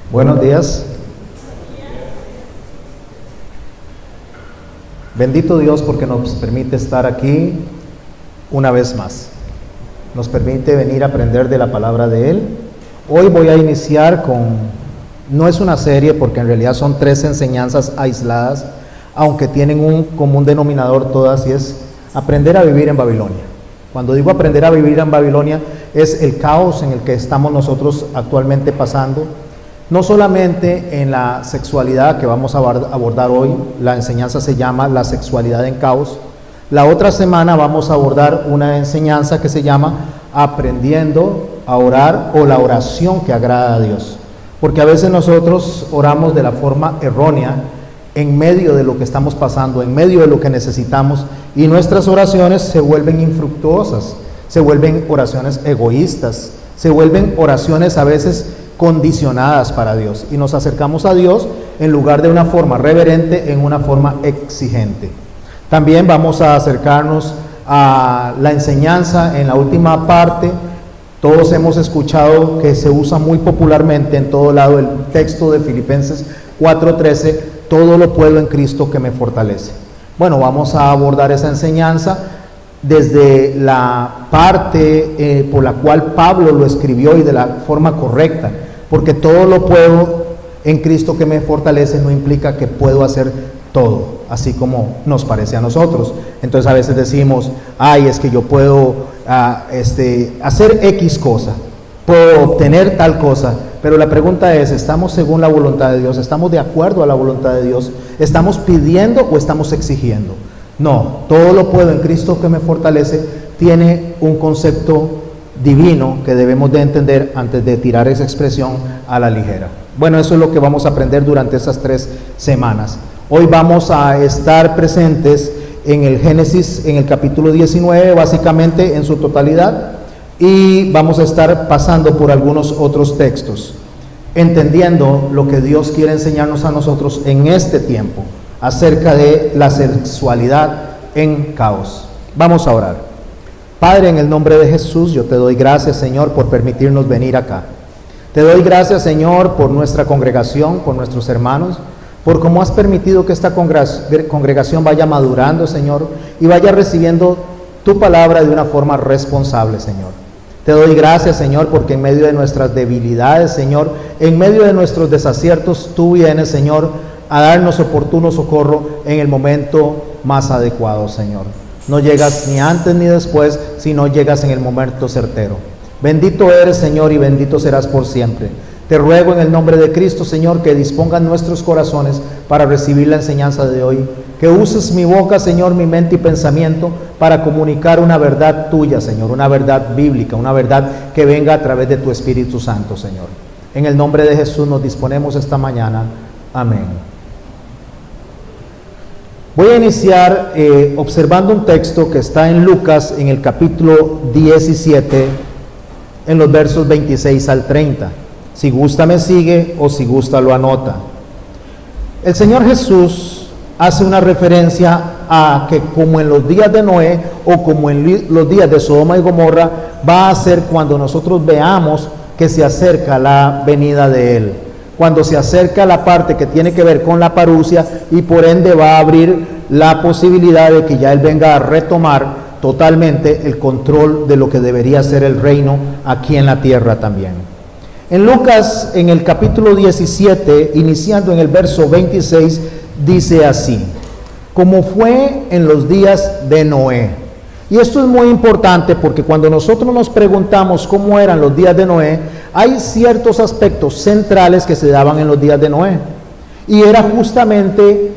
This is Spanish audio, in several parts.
Buenos días. Bendito Dios porque nos permite estar aquí una vez más. Nos permite venir a aprender de la palabra de Él. Hoy voy a iniciar no es una serie porque en realidad son 3 enseñanzas aisladas, aunque tienen un común denominador todas, y es aprender a vivir en Babilonia. Cuando digo aprender a vivir en Babilonia, es el caos en el que estamos nosotros actualmente pasando. No solamente en la sexualidad que vamos a abordar hoy, la enseñanza se llama La sexualidad en caos. La otra semana vamos a abordar una enseñanza que se llama Aprendiendo a orar, o la oración que agrada a Dios. Porque a veces nosotros oramos de la forma errónea en medio de lo que estamos pasando, en medio de lo que necesitamos, y nuestras oraciones se vuelven infructuosas, se vuelven oraciones egoístas, se vuelven oraciones a veces condicionadas para Dios, y nos acercamos a Dios en lugar de una forma reverente, en una forma exigente. También vamos a acercarnos a la enseñanza en la última parte. Todos hemos escuchado que se usa muy popularmente en todo lado el texto de Filipenses 4:13, todo lo puedo en Cristo que me fortalece. Bueno, vamos a abordar esa enseñanza desde la parte por la cual Pablo lo escribió y de la forma correcta, porque todo lo puedo en Cristo que me fortalece no implica que puedo hacer todo, así como nos parece a nosotros. Entonces a veces decimos, es que yo puedo hacer X cosa, puedo obtener tal cosa, pero la pregunta es, ¿estamos según la voluntad de Dios? ¿Estamos de acuerdo a la voluntad de Dios? ¿Estamos pidiendo o estamos exigiendo? No, todo lo puedo en Cristo que me fortalece tiene un concepto divino que debemos de entender antes de tirar esa expresión a la ligera. Bueno, eso es lo que vamos a aprender durante esas 3 semanas. Hoy vamos a estar presentes en el Génesis, en el capítulo 19, básicamente en su totalidad, y vamos a estar pasando por algunos otros textos, entendiendo lo que Dios quiere enseñarnos a nosotros en este tiempo, acerca de la sexualidad en caos. Vamos a orar. Padre, en el nombre de Jesús, yo te doy gracias, Señor, por permitirnos venir acá. Te doy gracias, Señor, por nuestra congregación, por nuestros hermanos, por cómo has permitido que esta congregación vaya madurando, Señor, y vaya recibiendo tu palabra de una forma responsable, Señor. Te doy gracias, Señor, porque en medio de nuestras debilidades, Señor, en medio de nuestros desaciertos, tú vienes, Señor, a darnos oportuno socorro en el momento más adecuado, Señor. No llegas ni antes ni después, sino llegas en el momento certero. Bendito eres, Señor, y bendito serás por siempre. Te ruego en el nombre de Cristo, Señor, que dispongan nuestros corazones para recibir la enseñanza de hoy. Que uses mi boca, Señor, mi mente y pensamiento para comunicar una verdad tuya, Señor, una verdad bíblica, una verdad que venga a través de tu Espíritu Santo, Señor. En el nombre de Jesús nos disponemos esta mañana. Amén. Voy a iniciar observando un texto que está en Lucas, en el capítulo 17, en los versos 26 al 30. Si gusta me sigue, o si gusta lo anota. El Señor Jesús hace una referencia a que como en los días de Noé, o como en los días de Sodoma y Gomorra, va a ser cuando nosotros veamos que se acerca la venida de Él. Cuando se acerca la parte que tiene que ver con la parusia, y por ende va a abrir la posibilidad de que ya Él venga a retomar totalmente el control de lo que debería ser el reino aquí en la tierra también. En Lucas, en el capítulo 17, iniciando en el verso 26, dice así: como fue en los días de Noé. Y esto es muy importante porque cuando nosotros nos preguntamos cómo eran los días de Noé, hay ciertos aspectos centrales que se daban en los días de Noé. Y era justamente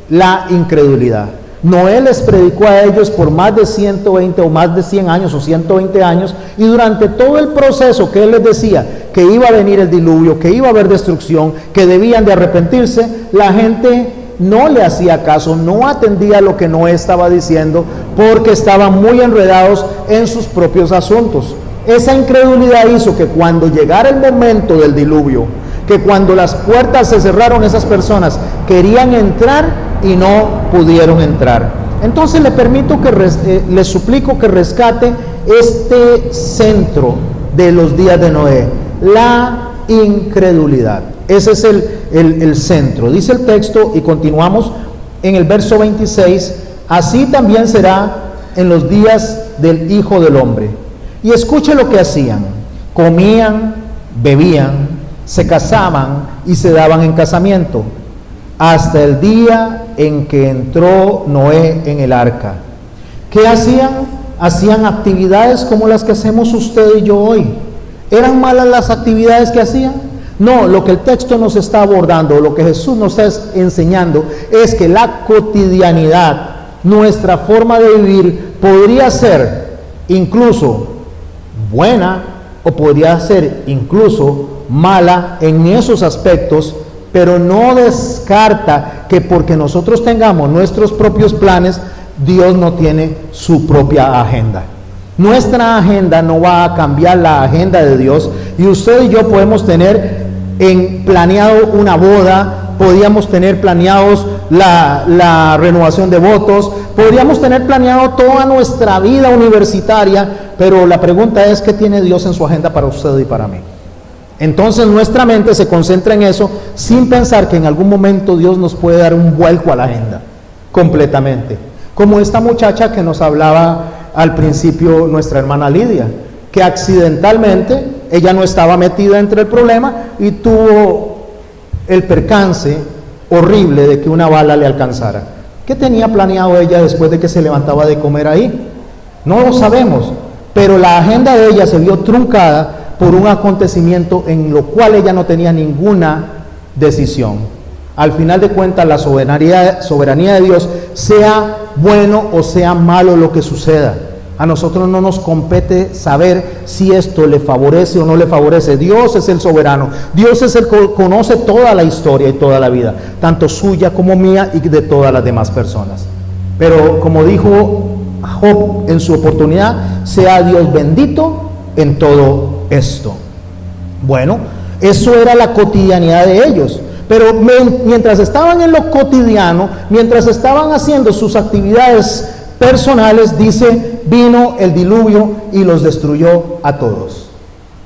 la incredulidad. Noé les predicó a ellos por más de 120 o más de 100 años o 120 años, y durante todo el proceso que él les decía que iba a venir el diluvio, que iba a haber destrucción, que debían de arrepentirse, la gente no le hacía caso, no atendía lo que Noé estaba diciendo, porque estaban muy enredados en sus propios asuntos. Esa incredulidad hizo que cuando llegara el momento del diluvio, que cuando las puertas se cerraron, esas personas querían entrar y no pudieron entrar. Entonces les suplico que rescate este centro de los días de Noé, la incredulidad. Ese es el centro. Dice el texto, y continuamos en el verso 26, así también será en los días del Hijo del Hombre. Y escuche lo que hacían: comían, bebían, se casaban y se daban en casamiento, hasta el día en que entró Noé en el arca. ¿Qué hacían? Hacían actividades como las que hacemos usted y yo hoy. ¿Eran malas las actividades que hacían? No, lo que el texto nos está abordando, lo que Jesús nos está enseñando, es que la cotidianidad, nuestra forma de vivir, podría ser incluso buena o podría ser incluso mala en esos aspectos, pero no descarta que porque nosotros tengamos nuestros propios planes, Dios no tiene su propia agenda. Nuestra agenda no va a cambiar la agenda de Dios, y usted y yo podemos tener planeado una boda, podríamos tener planeados la renovación de votos, podríamos tener planeado toda nuestra vida universitaria, pero la pregunta es: ¿qué tiene Dios en su agenda para usted y para mí? Entonces nuestra mente se concentra en eso sin pensar que en algún momento Dios nos puede dar un vuelco a la agenda completamente, como esta muchacha que nos hablaba al principio, nuestra hermana Lidia, que accidentalmente ella no estaba metida entre el problema y tuvo el percance horrible de que una bala le alcanzara. ¿Qué tenía planeado ella después de que se levantaba de comer ahí? No lo sabemos, pero la agenda de ella se vio truncada por un acontecimiento en lo cual ella no tenía ninguna decisión. Al final de cuentas, la soberanía de Dios, sea bueno o sea malo lo que suceda, a nosotros no nos compete saber si esto le favorece o no le favorece. Dios es el soberano, Dios es el que conoce toda la historia y toda la vida, tanto suya como mía y de todas las demás personas. Pero como dijo Job en su oportunidad, sea Dios bendito en todo esto. Bueno, eso era la cotidianidad de ellos. Pero mientras estaban en lo cotidiano, mientras estaban haciendo sus actividades personales, dice, vino el diluvio y los destruyó a todos.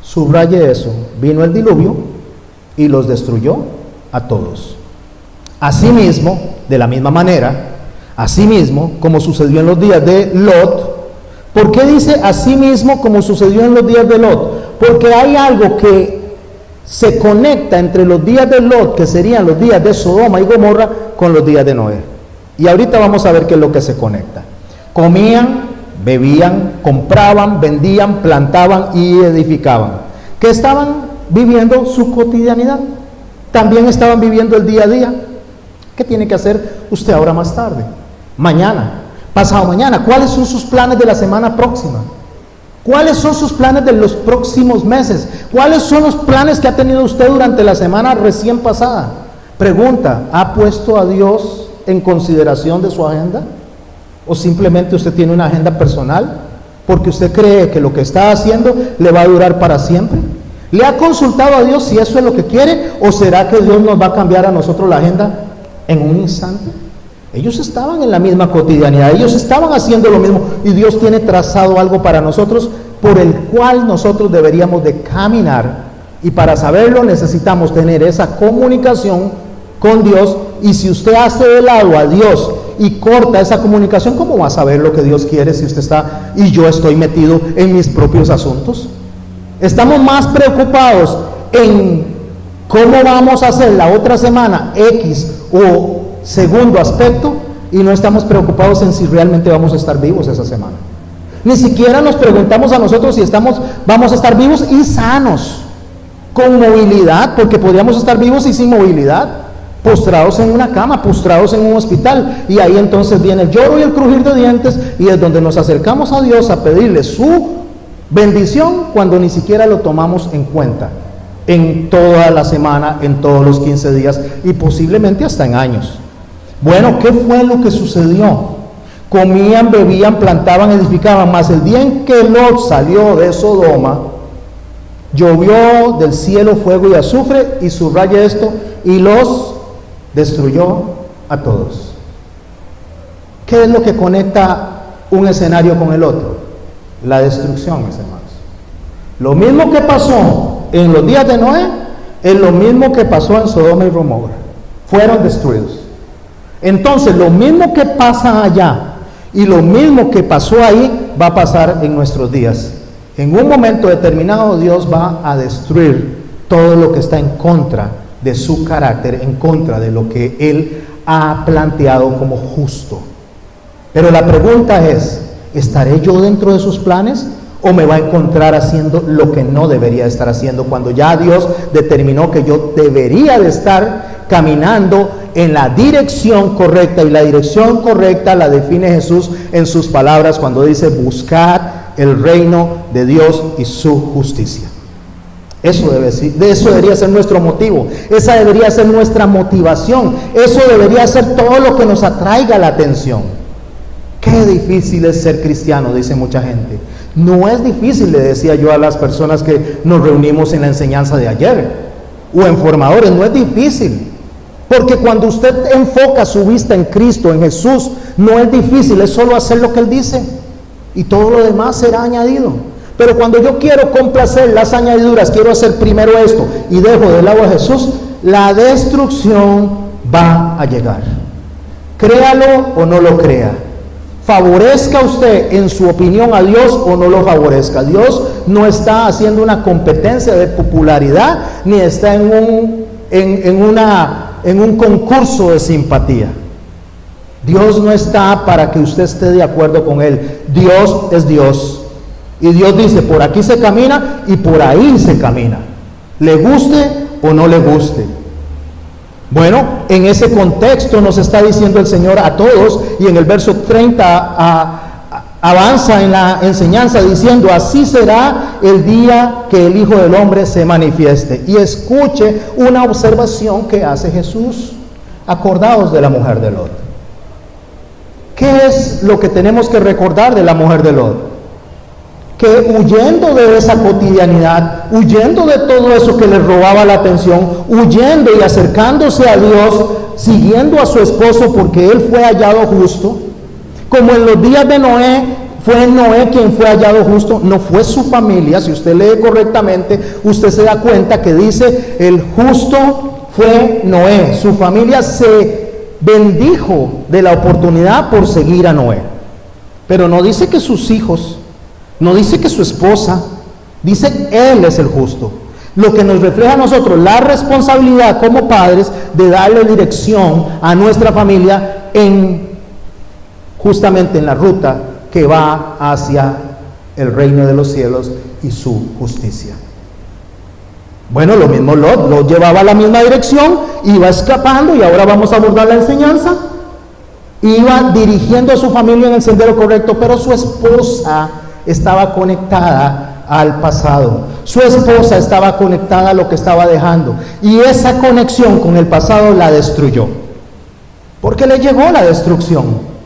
Subraye eso: vino el diluvio y los destruyó a todos. Asimismo, de la misma manera, asimismo, como sucedió en los días de Lot. ¿Por qué dice asimismo como sucedió en los días de Lot? Porque hay algo que se conecta entre los días de Lot, que serían los días de Sodoma y Gomorra, con los días de Noé. Y ahorita vamos a ver qué es lo que se conecta. Comían, bebían, compraban, vendían, plantaban y edificaban. ¿Qué estaban viviendo? Su cotidianidad. También estaban viviendo el día a día. ¿Qué tiene que hacer usted ahora más tarde? Mañana, pasado mañana. ¿Cuáles son sus planes de la semana próxima? ¿Cuáles son sus planes de los próximos meses? ¿Cuáles son los planes que ha tenido usted durante la semana recién pasada? Pregunta: ¿ha puesto a Dios en consideración de su agenda? ¿O simplemente usted tiene una agenda personal porque usted cree que lo que está haciendo le va a durar para siempre? ¿Le ha consultado a Dios si eso es lo que quiere? ¿O será que Dios nos va a cambiar a nosotros la agenda en un instante? Ellos estaban en la misma cotidianidad, ellos estaban haciendo lo mismo, y Dios tiene trazado algo para nosotros por el cual nosotros deberíamos de caminar, y para saberlo necesitamos tener esa comunicación con Dios. Y si usted hace de lado a Dios y corta esa comunicación, ¿cómo va a saber lo que Dios quiere si usted está y yo estoy metido en mis propios asuntos? Estamos más preocupados en cómo vamos a hacer la otra semana X o segundo aspecto, y no estamos preocupados en si realmente vamos a estar vivos esa semana. Ni siquiera nos preguntamos a nosotros si vamos a estar vivos y sanos, con movilidad, porque podríamos estar vivos y sin movilidad, postrados en una cama, postrados en un hospital, y ahí entonces viene el lloro y el crujir de dientes, y es donde nos acercamos a Dios a pedirle su bendición cuando ni siquiera lo tomamos en cuenta en toda la semana, en todos los 15 días y posiblemente hasta en años. Bueno, ¿qué fue lo que sucedió? Comían, bebían, plantaban, edificaban, mas el día en que Lot salió de Sodoma, llovió del cielo fuego y azufre, y subraye esto, y los destruyó a todos. ¿Qué es lo que conecta un escenario con el otro? La destrucción, mis hermanos. Lo mismo que pasó en los días de Noé, es lo mismo que pasó en Sodoma y Gomorra. Fueron destruidos. Entonces, lo mismo que pasa allá y lo mismo que pasó ahí va a pasar en nuestros días. En un momento determinado, Dios va a destruir todo lo que está en contra de su carácter, en contra de lo que Él ha planteado como justo. Pero la pregunta es, ¿estaré yo dentro de sus planes? ¿O me va a encontrar haciendo lo que no debería estar haciendo cuando ya Dios determinó que yo debería de estar caminando en la dirección correcta? Y la dirección correcta la define Jesús en sus palabras cuando dice: buscad el reino de Dios y su justicia. Eso debería ser nuestro motivo, esa debería ser nuestra motivación, eso debería ser todo lo que nos atraiga la atención. Qué difícil es ser cristiano, dice mucha gente. No es difícil, le decía yo a las personas que nos reunimos en la enseñanza de ayer, o en formadores, no es difícil. Porque cuando usted enfoca su vista en Cristo, en Jesús, no es difícil, es solo hacer lo que Él dice. Y todo lo demás será añadido. Pero cuando yo quiero complacer las añadiduras, quiero hacer primero esto y dejo de lado a Jesús, la destrucción va a llegar. Créalo o no lo crea. Favorezca usted en su opinión a Dios o no lo favorezca. Dios no está haciendo una competencia de popularidad ni está en un concurso de simpatía. Dios no está para que usted esté de acuerdo con Él. Dios es Dios. Y Dios dice, por aquí se camina y por ahí se camina. Le guste o no le guste. Bueno, en ese contexto nos está diciendo el Señor a todos, y en el verso 30 avanza en la enseñanza diciendo: así será el día que el Hijo del Hombre se manifieste. Y escuche una observación que hace Jesús. Acordaos de la mujer de Lot. ¿Qué es lo que tenemos que recordar de la mujer de Lot? Que huyendo de esa cotidianidad, huyendo de todo eso que le robaba la atención, huyendo y acercándose a Dios, siguiendo a su esposo porque él fue hallado justo, como en los días de Noé, fue Noé quien fue hallado justo, no fue su familia. Si usted lee correctamente, usted se da cuenta que dice: el justo fue Noé, su familia se bendijo de la oportunidad por seguir a Noé. Pero no dice que sus hijos, no dice que su esposa, dice él es el justo. Lo que nos refleja a nosotros la responsabilidad como padres de darle dirección a nuestra familia justamente en la ruta que va hacia el reino de los cielos y su justicia. Bueno, lo mismo Lot llevaba la misma dirección, iba escapando, y ahora vamos a abordar la enseñanza. Iba dirigiendo a su familia en el sendero correcto, pero su esposa estaba conectada al pasado. Su esposa estaba conectada a lo que estaba dejando, y esa conexión con el pasado la destruyó, porque le llegó la destrucción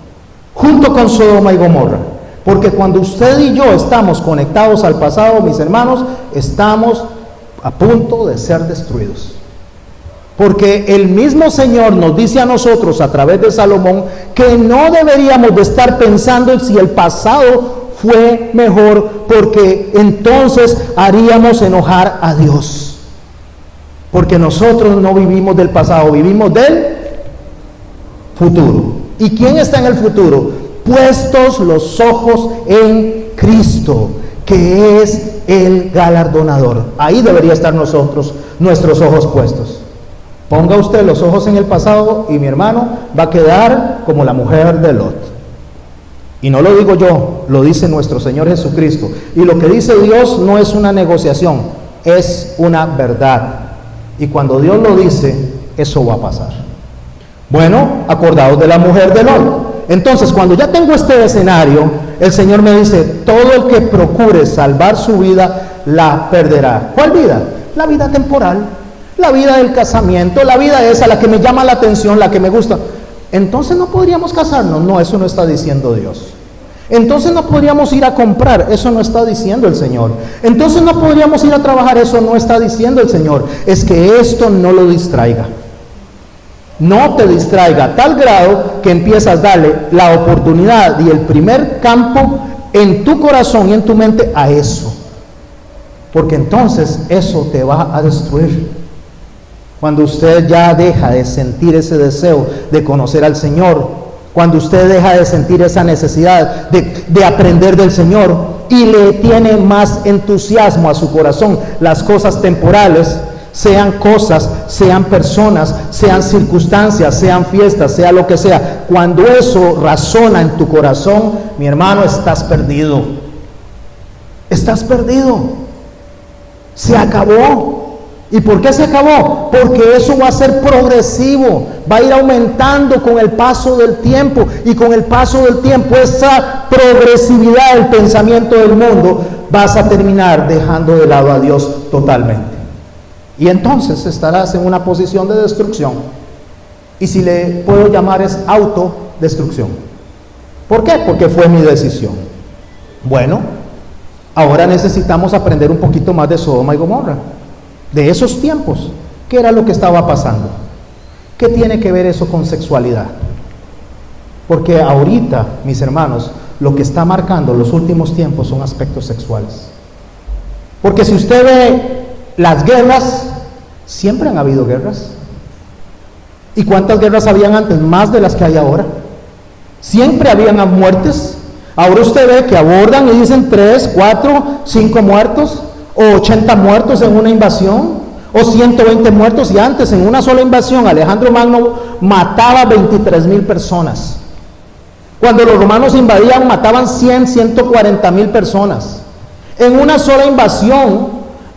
junto con Sodoma y Gomorra. Porque cuando usted y yo estamos conectados al pasado, mis hermanos, estamos a punto de ser destruidos. Porque el mismo Señor nos dice a nosotros a través de Salomón que no deberíamos de estar pensando en si el pasado fue mejor, porque entonces haríamos enojar a Dios. Porque nosotros no vivimos del pasado, vivimos del futuro. ¿Y quién está en el futuro? Puestos los ojos en Cristo, que es el galardonador. Ahí debería estar nuestros ojos puestos. Ponga usted los ojos en el pasado y mi hermano va a quedar como la mujer de Lot. Y no lo digo yo, lo dice nuestro Señor Jesucristo. Y lo que dice Dios no es una negociación, es una verdad. Y cuando Dios lo dice, eso va a pasar. Bueno, acordaos de la mujer de Lot. Entonces, cuando ya tengo este escenario, el Señor me dice: todo el que procure salvar su vida, la perderá. ¿Cuál vida? La vida temporal, la vida del casamiento, la vida esa, la que me llama la atención, la que me gusta. Entonces no podríamos casarnos. No, eso no está diciendo Dios. Entonces no podríamos ir a comprar. Eso no está diciendo el Señor. Entonces no podríamos ir a trabajar. Eso no está diciendo el Señor. Es que esto no lo distraiga. No te distraiga a tal grado que empiezas a darle la oportunidad y el primer campo en tu corazón y en tu mente a eso. Porque entonces eso te va a destruir. cuando usted ya deja de sentir ese deseo de conocer al Señor, cuando usted deja de sentir esa necesidad de aprender del Señor y le tiene más entusiasmo a su corazón las cosas temporales, sean cosas, sean personas, sean circunstancias, sean fiestas, sea lo que sea. Cuando eso razona en tu corazón, mi hermano, estás perdido. Estás perdido. Se acabó. ¿Y por qué se acabó? Porque eso va a ser progresivo, va a ir aumentando con el paso del tiempo, y con el paso del tiempo esa progresividad del pensamiento del mundo vas a terminar dejando de lado a Dios totalmente. Y entonces estarás en una posición de destrucción, y si le puedo llamar es autodestrucción. ¿Por qué? Porque fue mi decisión. Bueno, ahora necesitamos aprender un poquito más de Sodoma y Gomorra, de esos tiempos. ¿Qué era lo que estaba pasando? ¿Qué tiene que ver eso con sexualidad? Porque ahorita, mis hermanos, lo que está marcando los últimos tiempos son aspectos sexuales. Porque si usted ve las guerras, siempre han habido guerras. ¿Y cuántas guerras habían antes? Más de las que hay ahora. Siempre habían muertes. Ahora usted ve que abordan y dicen 3, 4, 5 muertos, o 80 muertos en una invasión, o 120 muertos, y antes en una sola invasión Alejandro Magno mataba 23,000 personas. Cuando los romanos invadían mataban 100, 140,000 personas. En una sola invasión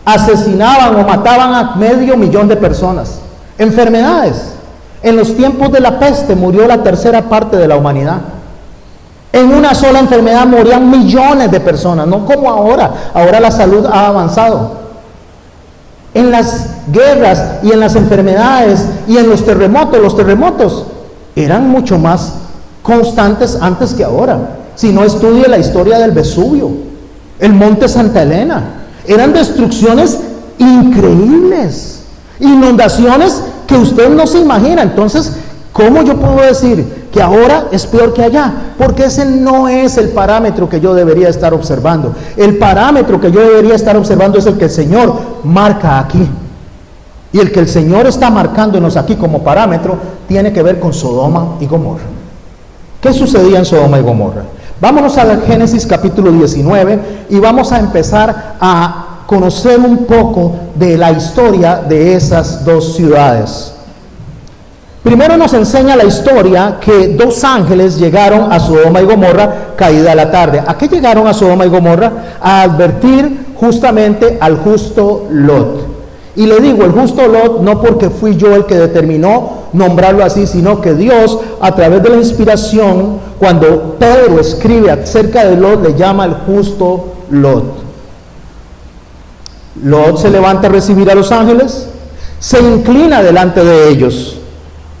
asesinaban o mataban a 500,000 de personas. Enfermedades. En los tiempos de la peste murió la tercera parte de la humanidad. En una sola enfermedad morían millones de personas, no como ahora. Ahora la salud ha avanzado. En las guerras y en las enfermedades y en los terremotos eran mucho más constantes antes que ahora. Si no, estudie la historia del Vesubio, el monte Santa Elena. Eran destrucciones increíbles, inundaciones que usted no se imagina. Entonces, ¿cómo yo puedo decir que ahora es peor que allá? Porque ese no es el parámetro que yo debería estar observando. El parámetro que yo debería estar observando es el que el Señor marca aquí. Y el que el Señor está marcándonos aquí como parámetro tiene que ver con Sodoma y Gomorra. ¿Qué sucedía en Sodoma y Gomorra? Vámonos a Génesis capítulo 19 y vamos a empezar a conocer un poco de la historia de esas dos ciudades. Primero nos enseña la historia que 2 ángeles llegaron a Sodoma y Gomorra caída la tarde. ¿A qué llegaron a Sodoma y Gomorra? A advertir justamente al justo Lot. Y le digo el justo Lot no porque fui yo el que determinó nombrarlo así, sino que Dios, a través de la inspiración, cuando Pedro escribe acerca de Lot, le llama el justo Lot. Lot se levanta a recibir a los ángeles, se inclina delante de ellos.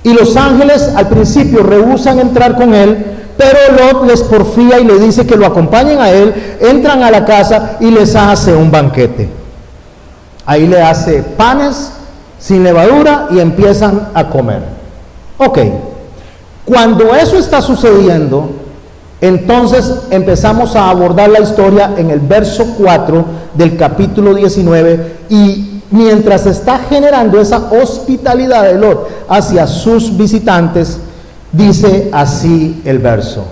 Y los ángeles al principio rehúsan entrar con él, pero Lot les porfía y le dice que lo acompañen a él. Entran a la casa y les hace un banquete. Ahí le hace panes sin levadura y empiezan a comer. Ok, cuando eso está sucediendo, entonces empezamos a abordar la historia en el verso 4 del capítulo 19, y mientras está generando esa hospitalidad de Lot hacia sus visitantes, dice así el verso: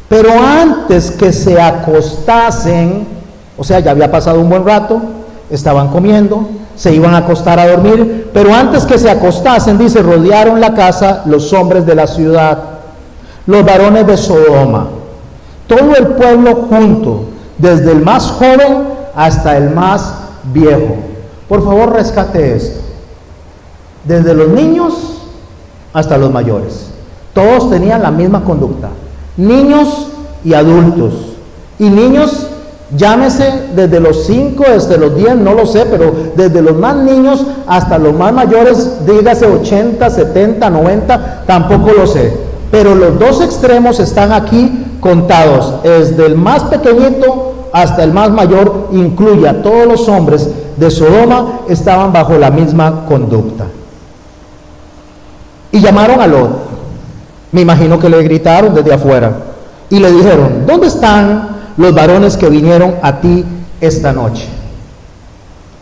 pero antes que se acostasen, o sea, ya había pasado un buen rato, estaban comiendo, se iban a acostar a dormir, pero antes que se acostasen, dice, rodearon la casa los hombres de la ciudad, los varones de Sodoma, todo el pueblo junto, desde el más joven hasta el más viejo. Por favor, rescate esto. Desde los niños hasta los mayores. Todos tenían la misma conducta. Niños y adultos. Y niños, llámese desde los 5, desde los 10, no lo sé, pero desde los más niños hasta los más mayores, dígase 80, 70, 90, tampoco lo sé. Pero los dos extremos están aquí contados. Desde el más pequeñito hasta el más mayor, incluye a todos los hombres de Sodoma, estaban bajo la misma conducta. Y llamaron a Lot. Me imagino que le gritaron desde afuera y le dijeron: ¿dónde están los varones que vinieron a ti esta noche?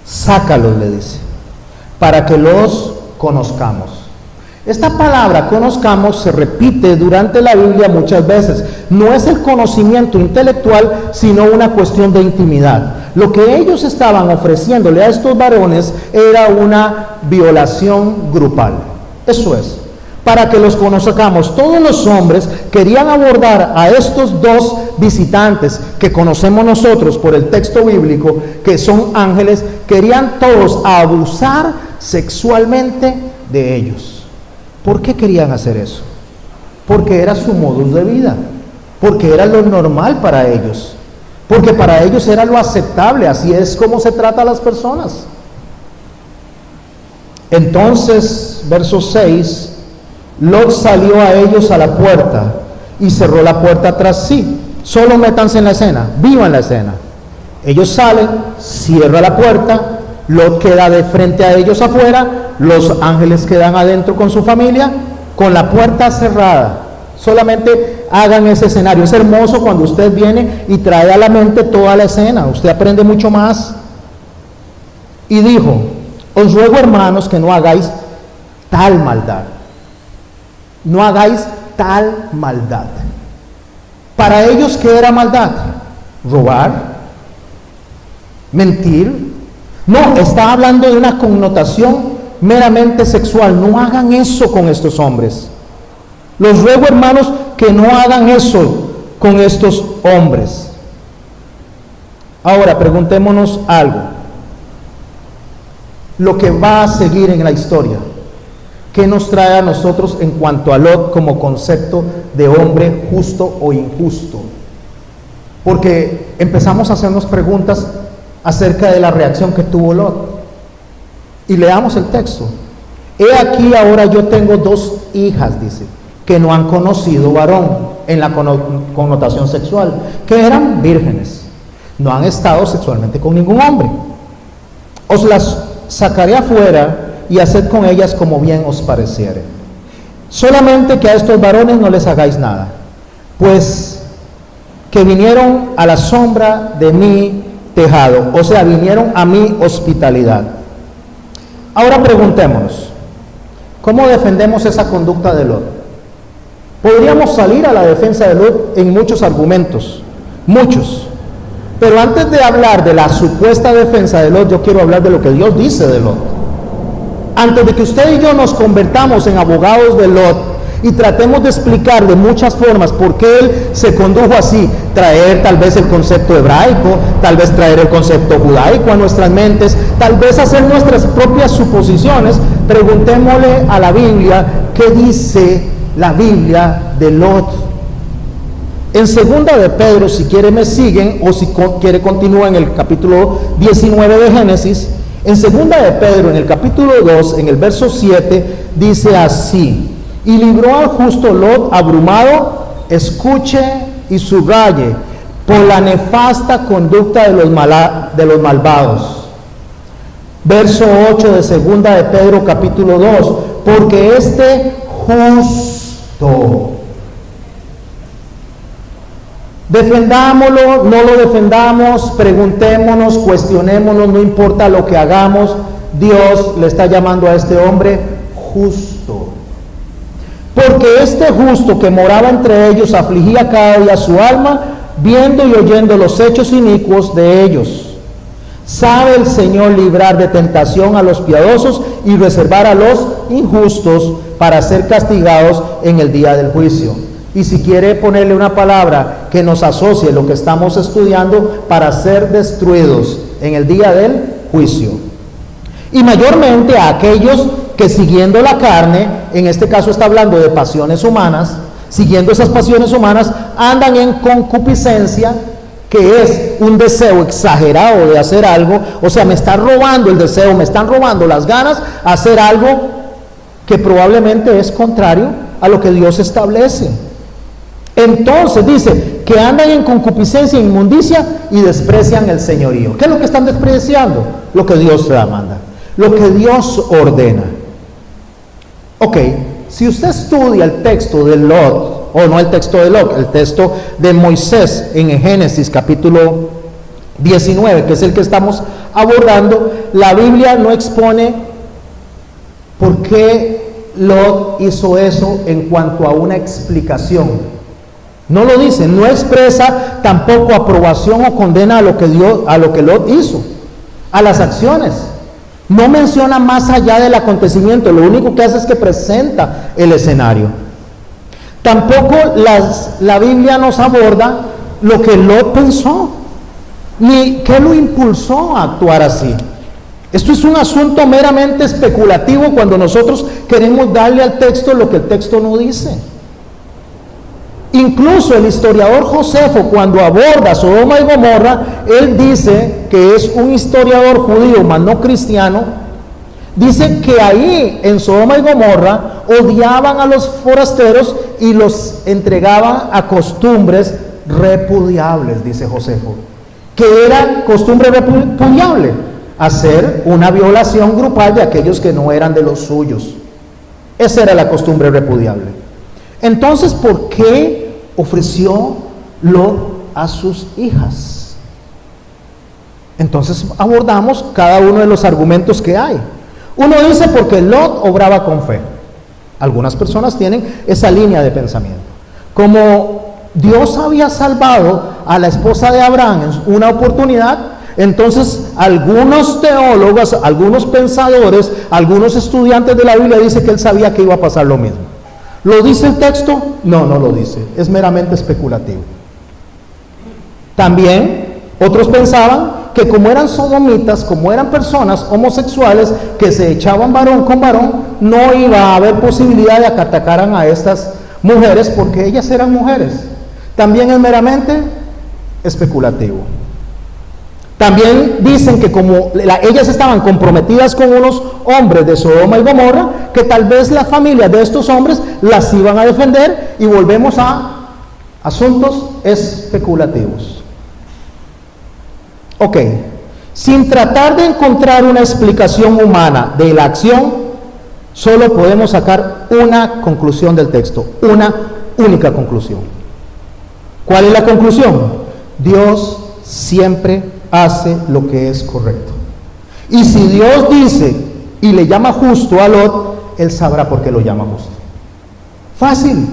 Sácalos, le dice, para que los conozcamos. Esta palabra conozcamos se repite durante la Biblia muchas veces. No es el conocimiento intelectual, sino una cuestión de intimidad. Lo que ellos estaban ofreciéndole a estos varones era una violación grupal. Eso es, para que los conozcamos. Todos los hombres querían abordar a estos dos visitantes que conocemos nosotros por el texto bíblico, que son ángeles, querían todos abusar sexualmente de ellos. ¿Por qué querían hacer eso? Porque era su modus de vida, porque era lo normal para ellos, porque para ellos era lo aceptable, así es como se trata a las personas. Entonces, verso 6, Lot salió a ellos a la puerta y cerró la puerta tras sí. Solo métanse en la escena, vivan la escena. Ellos salen, cierra la puerta, Lot queda de frente a ellos afuera, los ángeles quedan adentro con su familia, con la puerta cerrada. Solamente hagan ese escenario. Es hermoso cuando usted viene y trae a la mente toda la escena. Usted aprende mucho más. Y dijo: os ruego, hermanos, que no hagáis tal maldad. No hagáis tal maldad. Para ellos, ¿qué era maldad? Robar, mentir. No, está hablando de una connotación meramente sexual. No hagan eso con estos hombres. Los ruego, hermanos, que no hagan eso con estos hombres. Ahora, preguntémonos algo. Lo que va a seguir en la historia, ¿qué nos trae a nosotros en cuanto a Lot como concepto de hombre justo o injusto? Porque empezamos a hacernos preguntas acerca de la reacción que tuvo Lot. Y leamos el texto. He aquí ahora yo tengo 2 hijas, dice, que no han conocido varón en la connotación sexual, que eran vírgenes, no han estado sexualmente con ningún hombre. Os las sacaré afuera y haced con ellas como bien os pareciere. Solamente que a estos varones no les hagáis nada, pues que vinieron a la sombra de mi tejado, o sea, vinieron a mi hospitalidad. Ahora preguntémonos, ¿cómo defendemos esa conducta de Lot? Podríamos salir a la defensa de Lot en muchos argumentos, muchos. Pero antes de hablar de la supuesta defensa de Lot, yo quiero hablar de lo que Dios dice de Lot. Antes de que usted y yo nos convertamos en abogados de Lot y tratemos de explicar de muchas formas por qué él se condujo así, traer tal vez el concepto hebraico, tal vez traer el concepto judaico a nuestras mentes, tal vez hacer nuestras propias suposiciones, preguntémosle a la Biblia qué dice la Biblia de Lot. En segunda de Pedro, si quiere me siguen, o si quiere continúa en el capítulo 19 de Génesis. En segunda de Pedro, en el capítulo 2, en el verso 7, dice así: y libró al justo Lot abrumado, escuche y subraye, por la nefasta conducta de los malvados. Verso 8 de segunda de Pedro, capítulo 2, porque este justo. Defendámoslo, no lo defendamos, preguntémonos, cuestionémonos, no importa lo que hagamos, Dios le está llamando a este hombre justo. Porque este justo que moraba entre ellos afligía cada día su alma, viendo y oyendo los hechos inicuos de ellos. Sabe el Señor librar de tentación a los piadosos y reservar a los injustos para ser castigados en el día del juicio. Y si quiere ponerle una palabra que nos asocie lo que estamos estudiando, para ser destruidos en el día del juicio. Y mayormente a aquellos que siguiendo la carne, en este caso está hablando de pasiones humanas, siguiendo esas pasiones humanas, andan en concupiscencia, que es un deseo exagerado de hacer algo, o sea, me está robando el deseo, me están robando las ganas a hacer algo que probablemente es contrario a lo que Dios establece. Entonces dice que andan en concupiscencia e inmundicia y desprecian el señorío. ¿Qué es lo que están despreciando? Lo que Dios manda, lo que Dios ordena. Ok, si usted estudia el texto de Lot, o no el texto de Lot, el texto de Moisés en Génesis capítulo 19, que es el que estamos abordando, la Biblia no expone ¿Por qué Lot hizo eso en cuanto a una explicación? No lo dice, no expresa tampoco aprobación o condena a lo que Lot hizo, a las acciones. No menciona más allá del acontecimiento, lo único que hace es que presenta el escenario. Tampoco la Biblia nos aborda lo que Lot pensó, ni qué lo impulsó a actuar así. Esto es un asunto meramente especulativo cuando nosotros queremos darle al texto lo que el texto no dice. Incluso el historiador Josefo, cuando aborda Sodoma y Gomorra, él dice que es un historiador judío, mas no cristiano. Dice que ahí en Sodoma y Gomorra odiaban a los forasteros y los entregaban a costumbres repudiables, dice Josefo. ¿Qué era costumbre repudiable? Hacer una violación grupal de aquellos que no eran de los suyos. Esa era la costumbre repudiable. Entonces, ¿por qué ofreció Lot a sus hijas? Entonces abordamos cada uno de los argumentos que hay. Uno dice porque Lot obraba con fe. Algunas personas tienen esa línea de pensamiento. Como Dios había salvado a la esposa de Abraham en una oportunidad, entonces algunos teólogos, algunos pensadores, algunos estudiantes de la Biblia dicen que él sabía que iba a pasar lo mismo. ¿Lo dice el texto? No, no lo dice. Es meramente especulativo. También otros pensaban que como eran sodomitas, como eran personas homosexuales que se echaban varón con varón, no iba a haber posibilidad de que atacaran a estas mujeres porque ellas eran mujeres. También es meramente especulativo. También dicen que como ellas estaban comprometidas con unos hombres de Sodoma y Gomorra, que tal vez las familias de estos hombres las iban a defender, y volvemos a asuntos especulativos. Ok, sin tratar de encontrar una explicación humana de la acción, solo podemos sacar una conclusión del texto, una única conclusión. ¿Cuál es la conclusión? Dios siempre hace lo que es correcto. Y si Dios dice y le llama justo a Lot, él sabrá por qué lo llama justo. Fácil.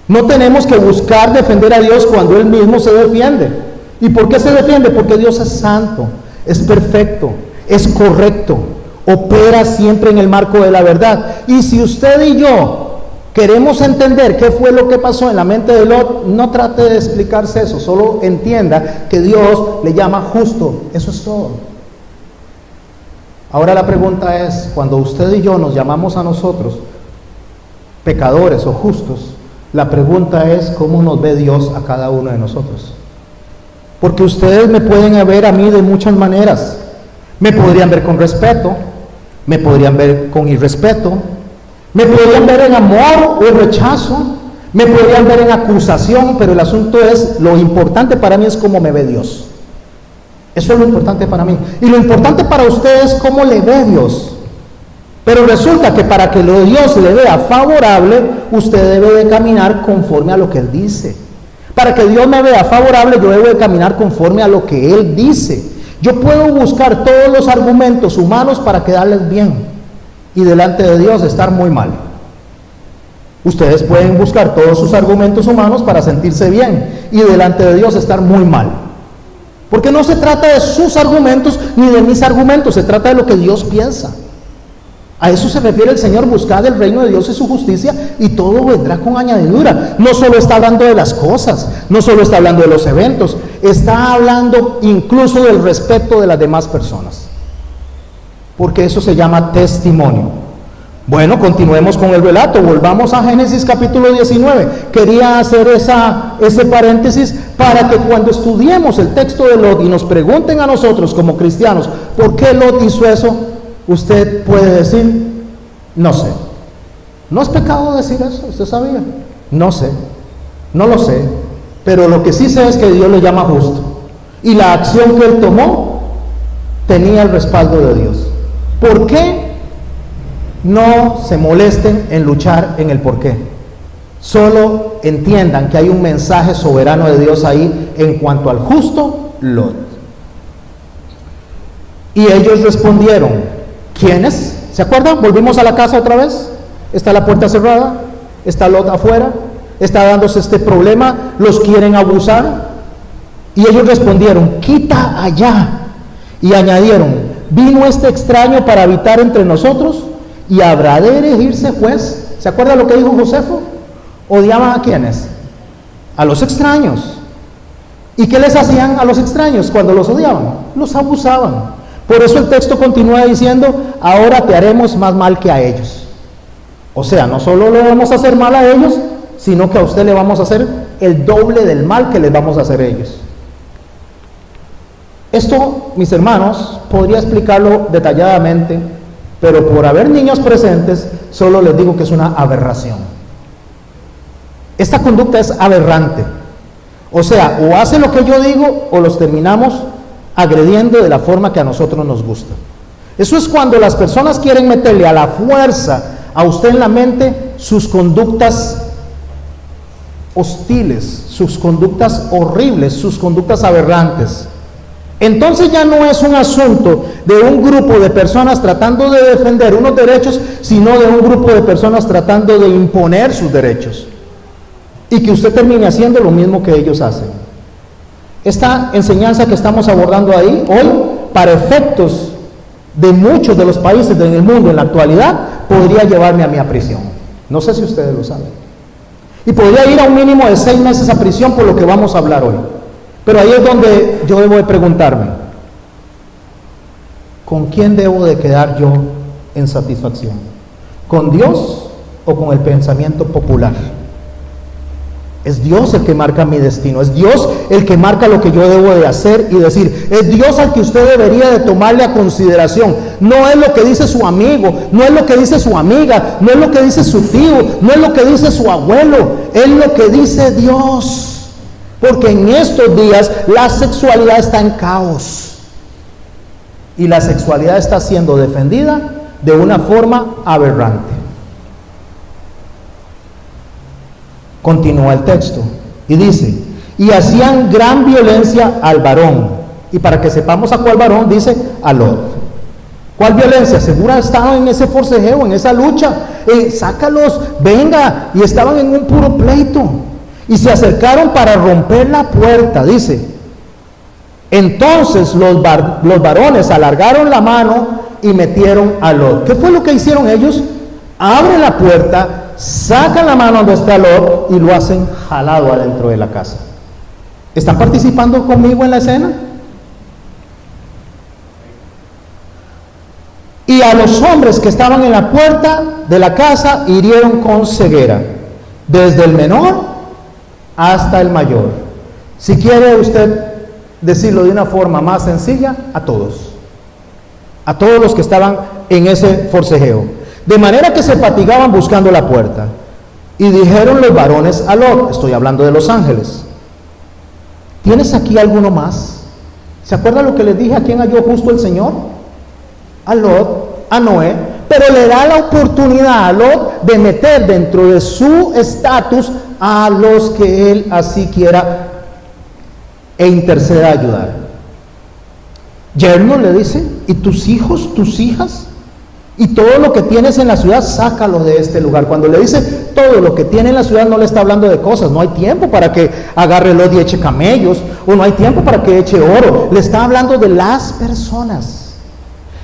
No tenemos que buscar defender a Dios cuando él mismo se defiende. ¿Y por qué se defiende? Porque Dios es santo, es perfecto, es correcto, opera siempre en el marco de la verdad. Y si usted y yo queremos entender qué fue lo que pasó en la mente de Lot, no trate de explicarse eso, solo entienda que Dios le llama justo, eso es todo. Ahora la pregunta es, cuando usted y yo nos llamamos a nosotros pecadores o justos, la pregunta es cómo nos ve Dios a cada uno de nosotros. Porque ustedes me pueden ver a mí de muchas maneras. Me podrían ver con respeto, me podrían ver con irrespeto, me podrían ver en amor o en rechazo, me podrían ver en acusación, pero el asunto es, lo importante para mí es cómo me ve Dios. Eso es lo importante para mí. Y lo importante para ustedes es cómo le ve Dios. Pero resulta que para que Dios le vea favorable, usted debe de caminar conforme a lo que Él dice. Para que Dios me vea favorable, yo debo de caminar conforme a lo que Él dice. Yo puedo buscar todos los argumentos humanos para quedarles bien, y delante de Dios estar muy mal. Ustedes pueden buscar todos sus argumentos humanos para sentirse bien, y delante de Dios estar muy mal. Porque no se trata de sus argumentos ni de mis argumentos, se trata de lo que Dios piensa. A eso se refiere el Señor: buscad el reino de Dios y su justicia, y todo vendrá con añadidura. No solo está hablando de las cosas, no solo está hablando de los eventos, está hablando incluso del respeto de las demás personas, porque eso se llama testimonio. Bueno, continuemos con el relato, volvamos a Génesis capítulo 19. Quería hacer ese paréntesis para que cuando estudiemos el texto de Lot y nos pregunten a nosotros como cristianos, ¿por qué Lot hizo eso?, usted puede decir, no sé. No es pecado decir eso, ¿usted sabía? No sé, no lo sé, pero lo que sí sé es que Dios le llama justo, y la acción que él tomó tenía el respaldo de Dios. ¿Por qué? No se molesten en luchar en el por qué. Solo entiendan que hay un mensaje soberano de Dios ahí en cuanto al justo Lot. Y ellos respondieron, ¿quiénes? ¿Se acuerdan? Volvimos a la casa otra vez. Está la puerta cerrada, está Lot afuera, está dándose este problema, los quieren abusar. Y ellos respondieron: quita allá. Y añadieron: vino este extraño para habitar entre nosotros y habrá de elegirse juez. ¿Se acuerda lo que dijo Josefo? ¿Odiaban a quiénes? A los extraños. ¿Y qué les hacían a los extraños cuando los odiaban? Los abusaban. Por eso el texto continúa diciendo: ahora te haremos más mal que a ellos. O sea, no solo le vamos a hacer mal a ellos, sino que a usted le vamos a hacer el doble del mal que les vamos a hacer a ellos. Esto, mis hermanos, podría explicarlo detalladamente, pero por haber niños presentes, solo les digo que es una aberración. Esta conducta es aberrante. O sea, o hacen lo que yo digo, o los terminamos agrediendo de la forma que a nosotros nos gusta. Eso es cuando las personas quieren meterle a la fuerza a usted en la mente sus conductas hostiles, sus conductas horribles, sus conductas aberrantes. Entonces ya no es un asunto de un grupo de personas tratando de defender unos derechos, sino de un grupo de personas tratando de imponer sus derechos. Y que usted termine haciendo lo mismo que ellos hacen. Esta enseñanza que estamos abordando ahí hoy, para efectos de muchos de los países del mundo en la actualidad, podría llevarme a mí a prisión. No sé si ustedes lo saben. Y podría ir a un mínimo de 6 meses a prisión por lo que vamos a hablar hoy. Pero ahí es donde yo debo de preguntarme: ¿con quién debo de quedar yo en satisfacción? ¿Con Dios o con el pensamiento popular? Es Dios el que marca mi destino, es Dios el que marca lo que yo debo de hacer y decir. Es Dios al que usted debería de tomarle a consideración. No es lo que dice su amigo, no es lo que dice su amiga, no es lo que dice su tío, no es lo que dice su abuelo, es lo que dice Dios. Porque en estos días la sexualidad está en caos y la sexualidad está siendo defendida de una forma aberrante. Continúa el texto y dice: y hacían gran violencia al varón. Y para que sepamos a cuál varón, dice: a Lot. ¿Cuál violencia? Seguro estaban en ese forcejeo, en esa lucha. Sácalos, venga. Y estaban en un puro pleito. Y se acercaron para romper la puerta, dice. Entonces los varones alargaron la mano y metieron a Lot. ¿Qué fue lo que hicieron ellos? Abren la puerta, sacan la mano donde está Lot y lo hacen jalado adentro de la casa. ¿Están participando conmigo en la escena? Y a los hombres que estaban en la puerta de la casa hirieron con ceguera, desde el menor hasta el mayor. Si quiere usted decirlo de una forma más sencilla, a todos los que estaban en ese forcejeo, de manera que se fatigaban buscando la puerta. Y dijeron los varones a Lot, estoy hablando de los ángeles: ¿tienes aquí alguno más? ¿Se acuerdan lo que les dije? ¿A quién halló justo el Señor? A Lot, a Noé. Pero le da la oportunidad a Lot de meter dentro de su estatus a los que él así quiera e interceda a ayudar. Yerno le dice: ¿y tus hijos, tus hijas? Y todo lo que tienes en la ciudad, sácalo de este lugar. Cuando le dice todo lo que tiene en la ciudad, no le está hablando de cosas. No hay tiempo para que agarre Lot y eche camellos, o no hay tiempo para que eche oro. Le está hablando de las personas.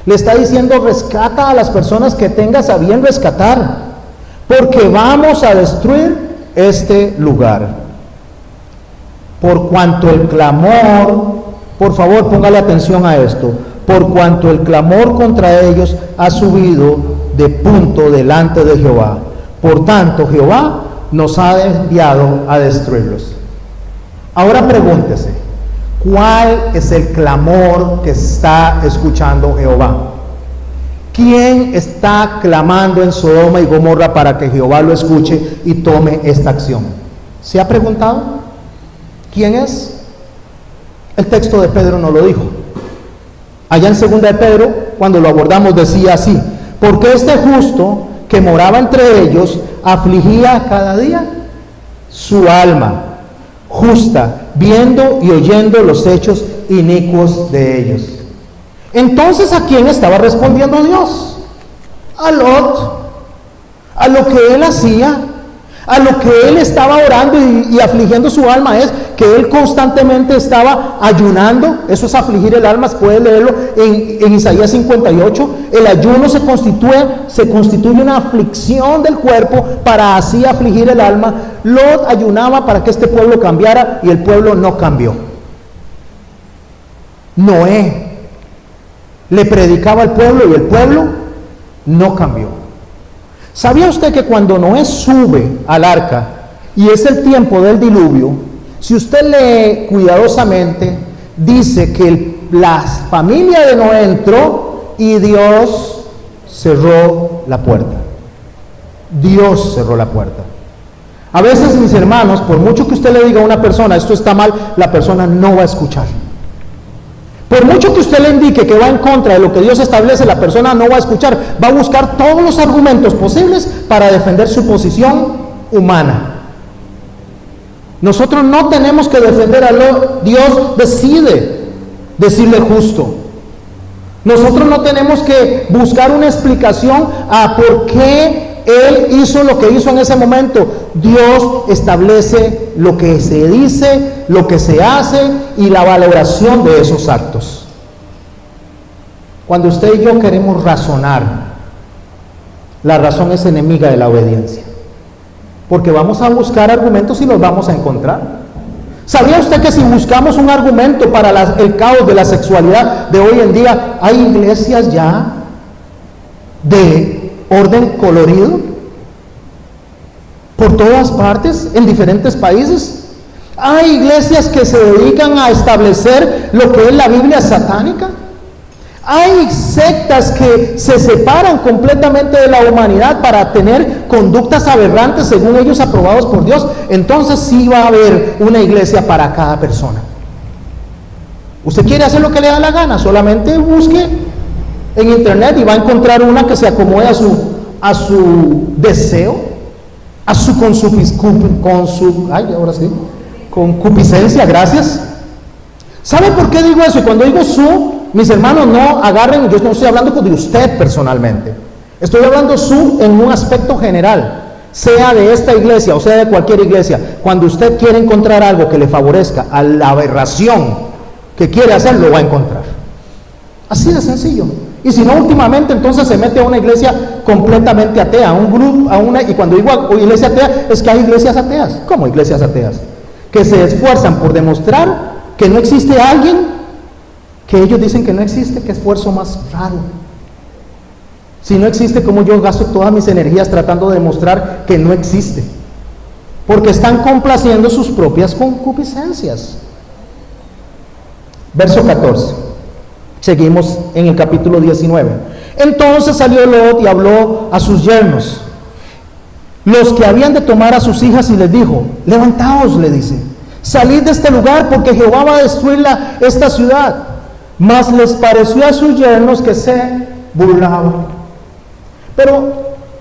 Le está diciendo: rescata a las personas que tengas a bien rescatar, porque vamos a destruir este lugar. Por cuanto el clamor, por favor póngale atención a esto, por cuanto el clamor contra ellos ha subido de punto delante de Jehová, por tanto Jehová nos ha enviado a destruirlos. Ahora pregúntese: ¿cuál es el clamor que está escuchando Jehová? ¿Quién está clamando en Sodoma y Gomorra para que Jehová lo escuche y tome esta acción? ¿Se ha preguntado? ¿Quién es? El texto de Pedro no lo dijo. Allá en 2 de Pedro, cuando lo abordamos, decía así: porque este justo que moraba entre ellos afligía cada día su alma justa, viendo y oyendo los hechos inicuos de ellos. Entonces, ¿a quién estaba respondiendo Dios? a Lot, a lo que él hacía, a lo que él estaba orando y afligiendo su alma, es que él constantemente estaba ayunando. Eso es afligir el alma, puede leerlo en Isaías 58. El ayuno se constituye una aflicción del cuerpo para así afligir el alma. Lot ayunaba para que este pueblo cambiara y el pueblo no cambió. Noé le predicaba al pueblo y el pueblo no cambió. ¿Sabía usted que cuando Noé sube al arca y es el tiempo del diluvio, si usted lee cuidadosamente, dice que la familia de Noé entró y Dios cerró la puerta? Dios cerró la puerta. A veces, mis hermanos, por mucho que usted le diga a una persona, esto está mal, la persona no va a escuchar. Por mucho que usted le indique que va en contra de lo que Dios establece, la persona no va a escuchar, va a buscar todos los argumentos posibles para defender su posición humana. Nosotros no tenemos que defender a Dios decide decirle justo. Nosotros no tenemos que buscar una explicación a por qué Él hizo lo que hizo en ese momento. Dios establece lo que se dice, lo que se hace y la valoración de esos actos. Cuando usted y yo queremos razonar, la razón es enemiga de la obediencia, porque vamos a buscar argumentos y los vamos a encontrar. ¿Sabía usted que si buscamos un argumento para el caos de la sexualidad de hoy en día, hay iglesias ya de orden colorido por todas partes, en diferentes países? Hay iglesias que se dedican a establecer lo que es la Biblia satánica. Hay sectas que se separan completamente de la humanidad para tener conductas aberrantes según ellos aprobados por Dios. Entonces sí va a haber una iglesia para cada persona. Usted quiere hacer lo que le da la gana, solamente busque en internet y va a encontrar una que se acomode a su deseo, a su concupiscencia. Gracias. ¿Sabe por qué digo eso? Y cuando digo mis hermanos, no agarren, yo no estoy hablando de usted personalmente, estoy hablando en un aspecto general, sea de esta iglesia o sea de cualquier iglesia. Cuando usted quiere encontrar algo que le favorezca a la aberración que quiere hacer, lo va a encontrar. Así de sencillo. Y si no, últimamente entonces se mete a una iglesia completamente atea, a un grupo, y cuando digo iglesia atea, es que hay iglesias ateas. ¿Cómo iglesias ateas? Que se esfuerzan por demostrar que no existe alguien que ellos dicen que no existe. Qué esfuerzo más raro. Si no existe, ¿cómo yo gasto todas mis energías tratando de demostrar que no existe? Porque están complaciendo sus propias concupiscencias. Verso 14. Seguimos en el capítulo 19. Entonces salió Lot y habló a sus yernos, los que habían de tomar a sus hijas, y les dijo: levantaos, le dice, salid de este lugar, porque Jehová va a destruir esta ciudad. Mas les pareció a sus yernos que se burlaban. Pero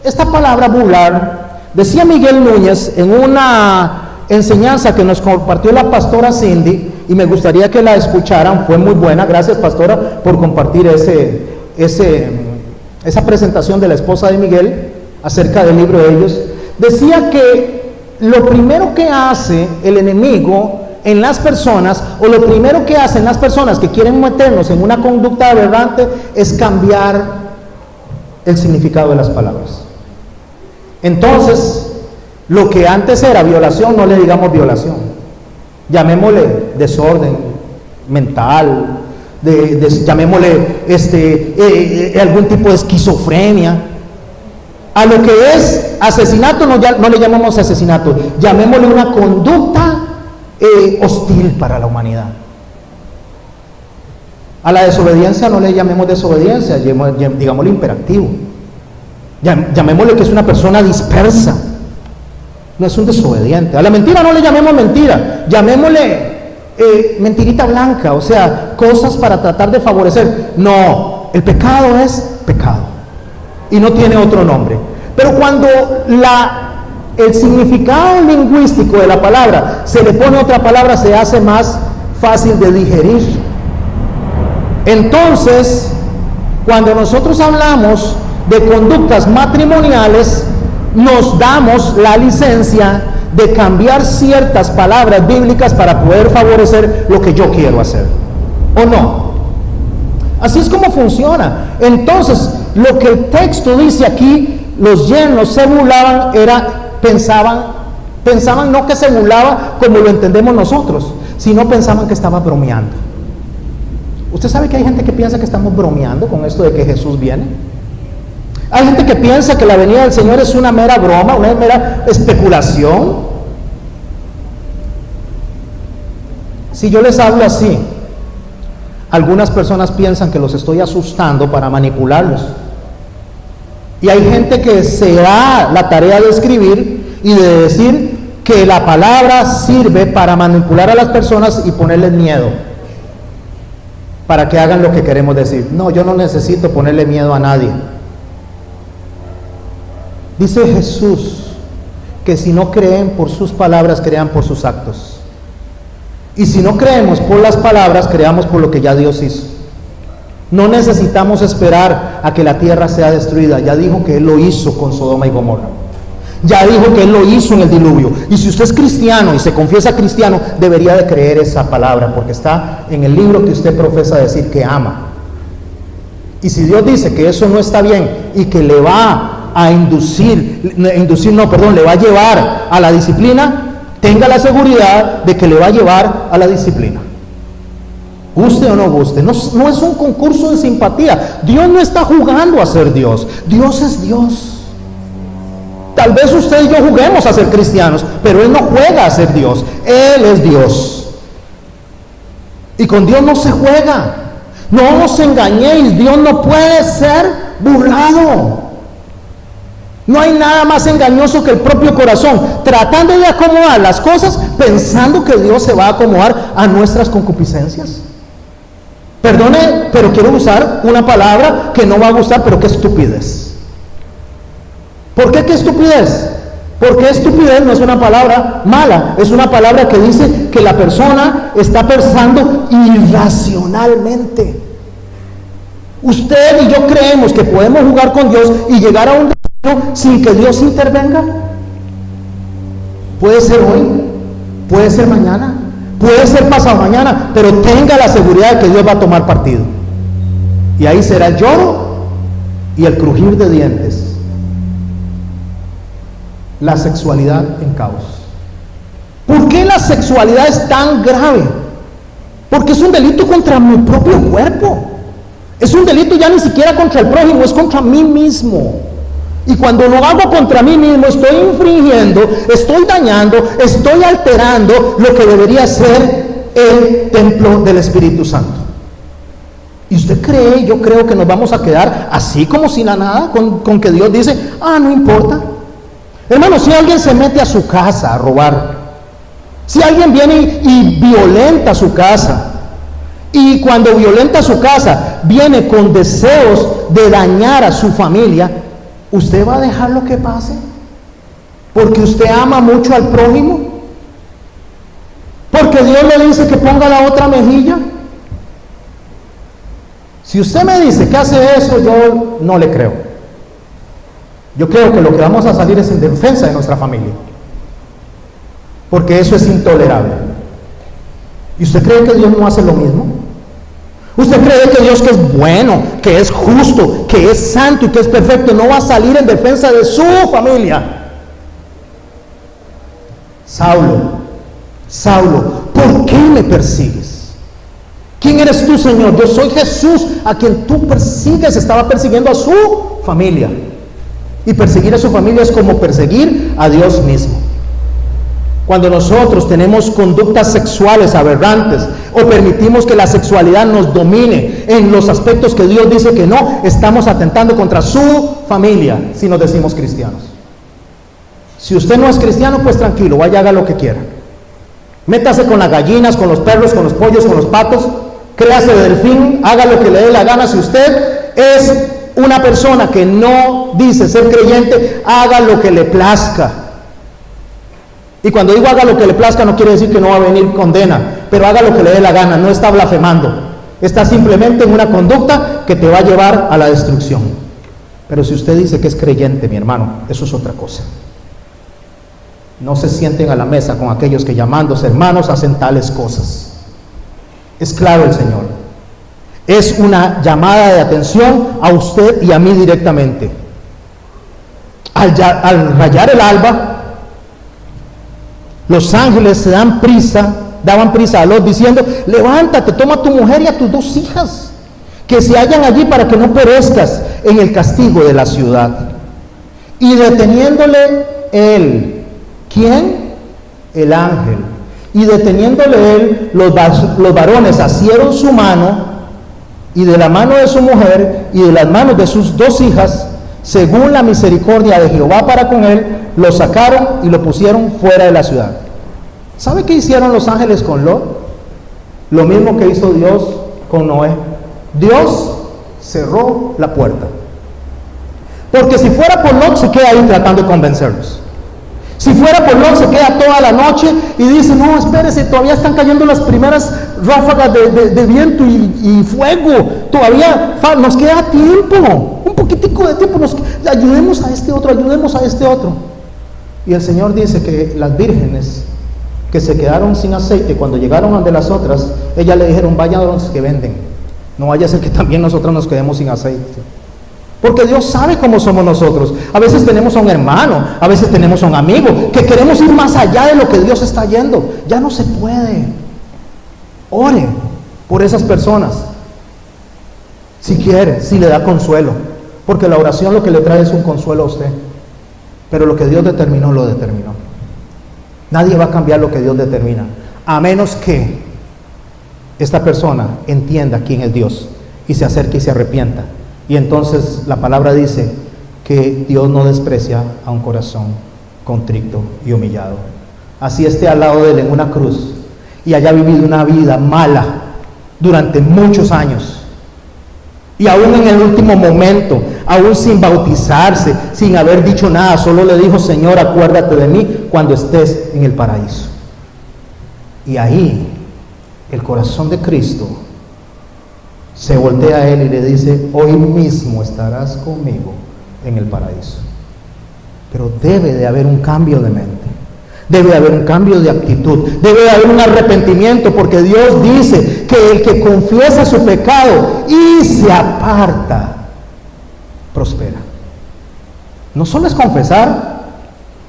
esta palabra burlar, decía Miguel Núñez en una enseñanza que nos compartió la pastora Cindy, y me gustaría que la escucharan, fue muy buena. Gracias, pastora, por compartir esa presentación de la esposa de Miguel acerca del libro de ellos. Decía que lo primero que hace el enemigo en las personas, o lo primero que hacen las personas que quieren meternos en una conducta aberrante, es cambiar el significado de las palabras. Entonces, lo que antes era violación, no le digamos violación, llamémosle desorden mental, llamémosle algún tipo de esquizofrenia. A lo que es asesinato no le llamamos asesinato, llamémosle una conducta hostil para la humanidad. A la desobediencia no le llamemos desobediencia, digámosle imperativo. Llamémosle que es una persona dispersa, no es un desobediente. A la mentira no le llamemos mentira, llamémosle mentirita blanca, o sea, cosas para tratar de favorecer. No, el pecado es pecado y no tiene otro nombre. Pero cuando el significado lingüístico de la palabra se le pone otra palabra, se hace más fácil de digerir. Entonces, cuando nosotros hablamos de conductas matrimoniales, nos damos la licencia de cambiar ciertas palabras bíblicas para poder favorecer lo que yo quiero hacer, ¿o no? Así es como funciona. Entonces, lo que el texto dice aquí, los yernos se burlaban, pensaban no que se burlaba como lo entendemos nosotros, sino pensaban que estaba bromeando. ¿Usted sabe que hay gente que piensa que estamos bromeando con esto de que Jesús viene? Hay gente que piensa que la venida del Señor es una mera broma, una mera especulación. Si yo les hablo así, algunas personas piensan que los estoy asustando para manipularlos. Y hay gente que se da la tarea de escribir y de decir que la palabra sirve para manipular a las personas y ponerles miedo, para que hagan lo que queremos decir. No, yo no necesito ponerle miedo a nadie. Dice Jesús que si no creen por sus palabras, crean por sus actos. Y si no creemos por las palabras, creamos por lo que ya Dios hizo. No necesitamos esperar a que la tierra sea destruida. Ya dijo que Él lo hizo con Sodoma y Gomorra. Ya dijo que Él lo hizo en el diluvio. Y si usted es cristiano y se confiesa cristiano, debería de creer esa palabra, porque está en el libro que usted profesa decir que ama. Y si Dios dice que eso no está bien y que le va a le va a llevar a la disciplina, tenga la seguridad de que le va a llevar a la disciplina. Guste o no guste, no es un concurso de simpatía. Dios no está jugando a ser Dios. Dios es Dios. Tal vez usted y yo juguemos a ser cristianos, pero Él no juega a ser Dios. Él es Dios. Y con Dios no se juega. No os engañéis, Dios no puede ser burlado. No hay nada más engañoso que el propio corazón, tratando de acomodar las cosas, pensando que Dios se va a acomodar a nuestras concupiscencias. Perdone, pero quiero usar una palabra que no va a gustar, pero qué estupidez. ¿Por qué qué estupidez? Porque estupidez no es una palabra mala, es una palabra que dice que la persona está pensando irracionalmente. Usted y yo creemos que podemos jugar con Dios y llegar a un destino sin que Dios intervenga. Puede ser hoy, puede ser mañana, puede ser pasado mañana, pero tenga la seguridad de que Dios va a tomar partido. Y ahí será el lloro y el crujir de dientes. La sexualidad en caos. ¿Por qué la sexualidad es tan grave? Porque es un delito contra mi propio cuerpo. Es un delito ya ni siquiera contra el prójimo, es contra mí mismo. Y cuando lo hago contra mí mismo, estoy infringiendo, estoy dañando, estoy alterando lo que debería ser el templo del Espíritu Santo. ¿Y usted cree, yo creo que nos vamos a quedar así como sin nada, con que Dios dice, no importa? Hermano, si alguien se mete a su casa a robar, si alguien viene y violenta su casa, y cuando violenta su casa, viene con deseos de dañar a su familia, ¿usted va a dejar lo que pase? ¿Porque usted ama mucho al prójimo? ¿Porque Dios le dice que ponga la otra mejilla? Si usted me dice que hace eso, yo no le creo. Yo creo que lo que vamos a salir es en defensa de nuestra familia, porque eso es intolerable. ¿Y usted cree que Dios no hace lo mismo? ¿Usted cree que Dios, que es bueno, que es justo, que es santo y que es perfecto, no va a salir en defensa de su familia? Saulo, ¿por qué me persigues? ¿Quién eres tú, Señor? Yo soy Jesús, a quien tú persigues. Estaba persiguiendo a su familia. Y perseguir a su familia es como perseguir a Dios mismo. Cuando nosotros tenemos conductas sexuales aberrantes o permitimos que la sexualidad nos domine en los aspectos que Dios dice que no, estamos atentando contra su familia si nos decimos cristianos. Si usted no es cristiano, pues tranquilo, vaya, haga lo que quiera. Métase con las gallinas, con los perros, con los pollos, con los patos, créase de delfín, haga lo que le dé la gana. Si usted es una persona que no dice ser creyente, haga lo que le plazca. Y cuando digo haga lo que le plazca, no quiere decir que no va a venir condena, pero haga lo que le dé la gana, no está blasfemando, está simplemente en una conducta que te va a llevar a la destrucción. Pero si usted dice que es creyente, mi hermano, eso es otra cosa. No se sienten a la mesa con aquellos que llamándose hermanos hacen tales cosas. Es claro el Señor. Es una llamada de atención a usted y a mí directamente. Al rayar el alba, los ángeles se daban prisa a Lot diciendo: levántate, toma a tu mujer y a tus 2 hijas, que se hallan allí para que no perezcas en el castigo de la ciudad. Y deteniéndole él, ¿quién? El ángel. Y deteniéndole él, los varones asieron su mano, y de la mano de su mujer y de las manos de sus 2 hijas, según la misericordia de Jehová para con él, lo sacaron y lo pusieron fuera de la ciudad. ¿Sabe qué hicieron los ángeles con Lot? Lo mismo que hizo Dios con Noé. Dios cerró la puerta. Porque si fuera por Lot, se queda ahí tratando de convencerlos. Si fuera por Lot, se queda toda la noche y dice: no, espérese, todavía están cayendo las primeras ráfagas de viento y fuego. Todavía nos queda tiempo, un poquitico de tiempo. Ayudemos a este otro, ayudemos a este otro. Y el Señor dice que las vírgenes que se quedaron sin aceite, cuando llegaron ante las otras, ellas le dijeron: vayan a los que venden, no vaya a ser que también nosotros nos quedemos sin aceite. Porque Dios sabe cómo somos nosotros. A veces tenemos a un hermano, a veces tenemos a un amigo, que queremos ir más allá de lo que Dios está yendo. Ya no se puede. Ore por esas personas, si quiere, si le da consuelo. Porque la oración lo que le trae es un consuelo a usted. Pero lo que Dios determinó, lo determinó. Nadie va a cambiar lo que Dios determina, a menos que esta persona entienda quién es Dios y se acerque y se arrepienta. Y entonces la palabra dice que Dios no desprecia a un corazón contrito y humillado. Así esté al lado de él en una cruz y haya vivido una vida mala durante muchos años, y aún en el último momento, aún sin bautizarse, sin haber dicho nada, solo le dijo: Señor, acuérdate de mí cuando estés en el paraíso. Y ahí el corazón de Cristo se voltea a él y le dice: hoy mismo estarás conmigo en el paraíso. Pero debe de haber un cambio de mente, debe de haber un cambio de actitud, debe de haber un arrepentimiento, porque Dios dice que el que confiesa su pecado y se aparta, prospera. No solo es confesar,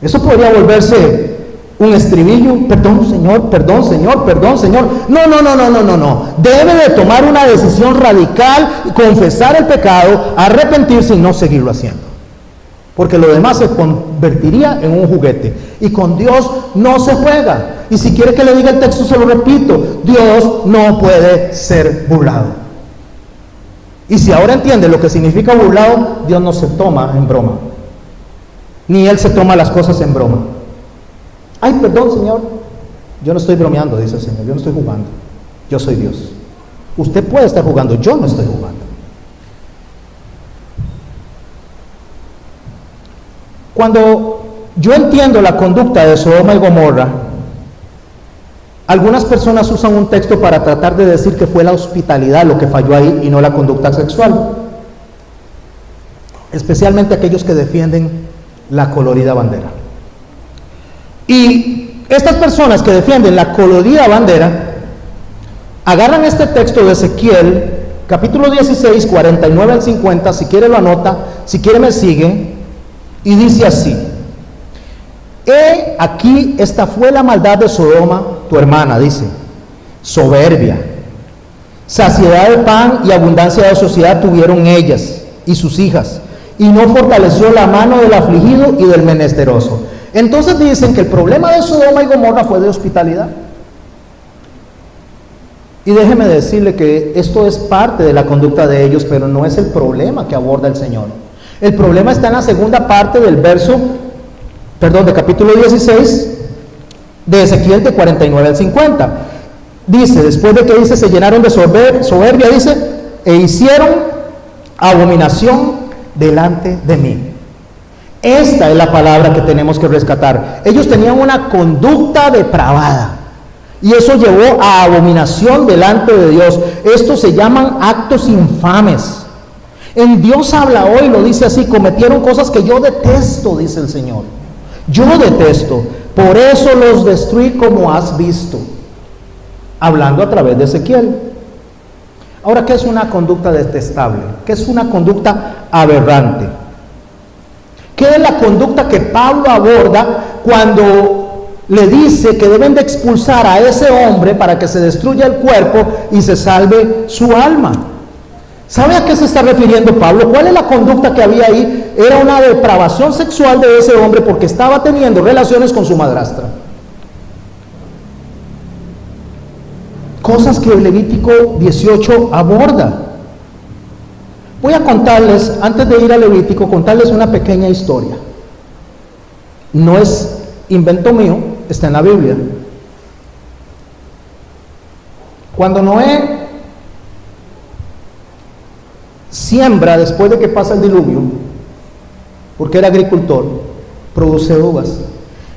eso podría volverse un estribillo: perdón Señor, perdón Señor, perdón Señor. No. Debe de tomar una decisión radical, confesar el pecado, arrepentirse y no seguirlo haciendo. Porque lo demás se convertiría en un juguete. Y con Dios no se juega. Y si quiere que le diga el texto, se lo repito: Dios no puede ser burlado. Y si ahora entiende lo que significa burlado, Dios no se toma en broma. Ni Él se toma las cosas en broma. Ay, perdón Señor, yo no estoy bromeando, dice el Señor, yo no estoy jugando, yo soy Dios. Usted puede estar jugando, yo no estoy jugando. Cuando yo entiendo la conducta de Sodoma y Gomorra, algunas personas usan un texto para tratar de decir que fue la hospitalidad lo que falló ahí y no la conducta sexual, especialmente aquellos que defienden la colorida bandera. Y estas personas que defienden la colorida bandera agarran este texto de Ezequiel, capítulo 16, 49 al 50, si quiere lo anota, si quiere me sigue, y dice así: he aquí, esta fue la maldad de Sodoma, tu hermana, dice, soberbia, saciedad de pan y abundancia de sociedad tuvieron ellas y sus hijas, y no fortaleció la mano del afligido y del menesteroso. Entonces dicen que el problema de Sodoma y Gomorra fue de hospitalidad. Y déjeme decirle que esto es parte de la conducta de ellos, pero no es el problema que aborda el Señor. El problema está en la segunda parte del de capítulo 16 de Ezequiel, de 49 al 50. Dice, después de que dice, se llenaron de soberbia, dice, e hicieron abominación delante de mí. Esta es la palabra que tenemos que rescatar. Ellos tenían una conducta depravada y eso llevó a abominación delante de Dios. Estos se llaman actos infames. Dios habla hoy, lo dice así: cometieron cosas que yo detesto, dice el Señor. Yo detesto, por eso los destruí como has visto. Hablando a través de Ezequiel. Ahora, ¿qué es una conducta detestable? ¿Qué es una conducta aberrante? ¿Qué es la conducta que Pablo aborda cuando le dice que deben de expulsar a ese hombre para que se destruya el cuerpo y se salve su alma? ¿Sabe a qué se está refiriendo Pablo? ¿Cuál es la conducta que había ahí? Era una depravación sexual de ese hombre porque estaba teniendo relaciones con su madrastra. Cosas que el Levítico 18 aborda. Voy a contarles, antes de ir a Levítico, contarles una pequeña historia. No es invento mío, está en la Biblia. Cuando Noé siembra, después de que pasa el diluvio, porque era agricultor, produce uvas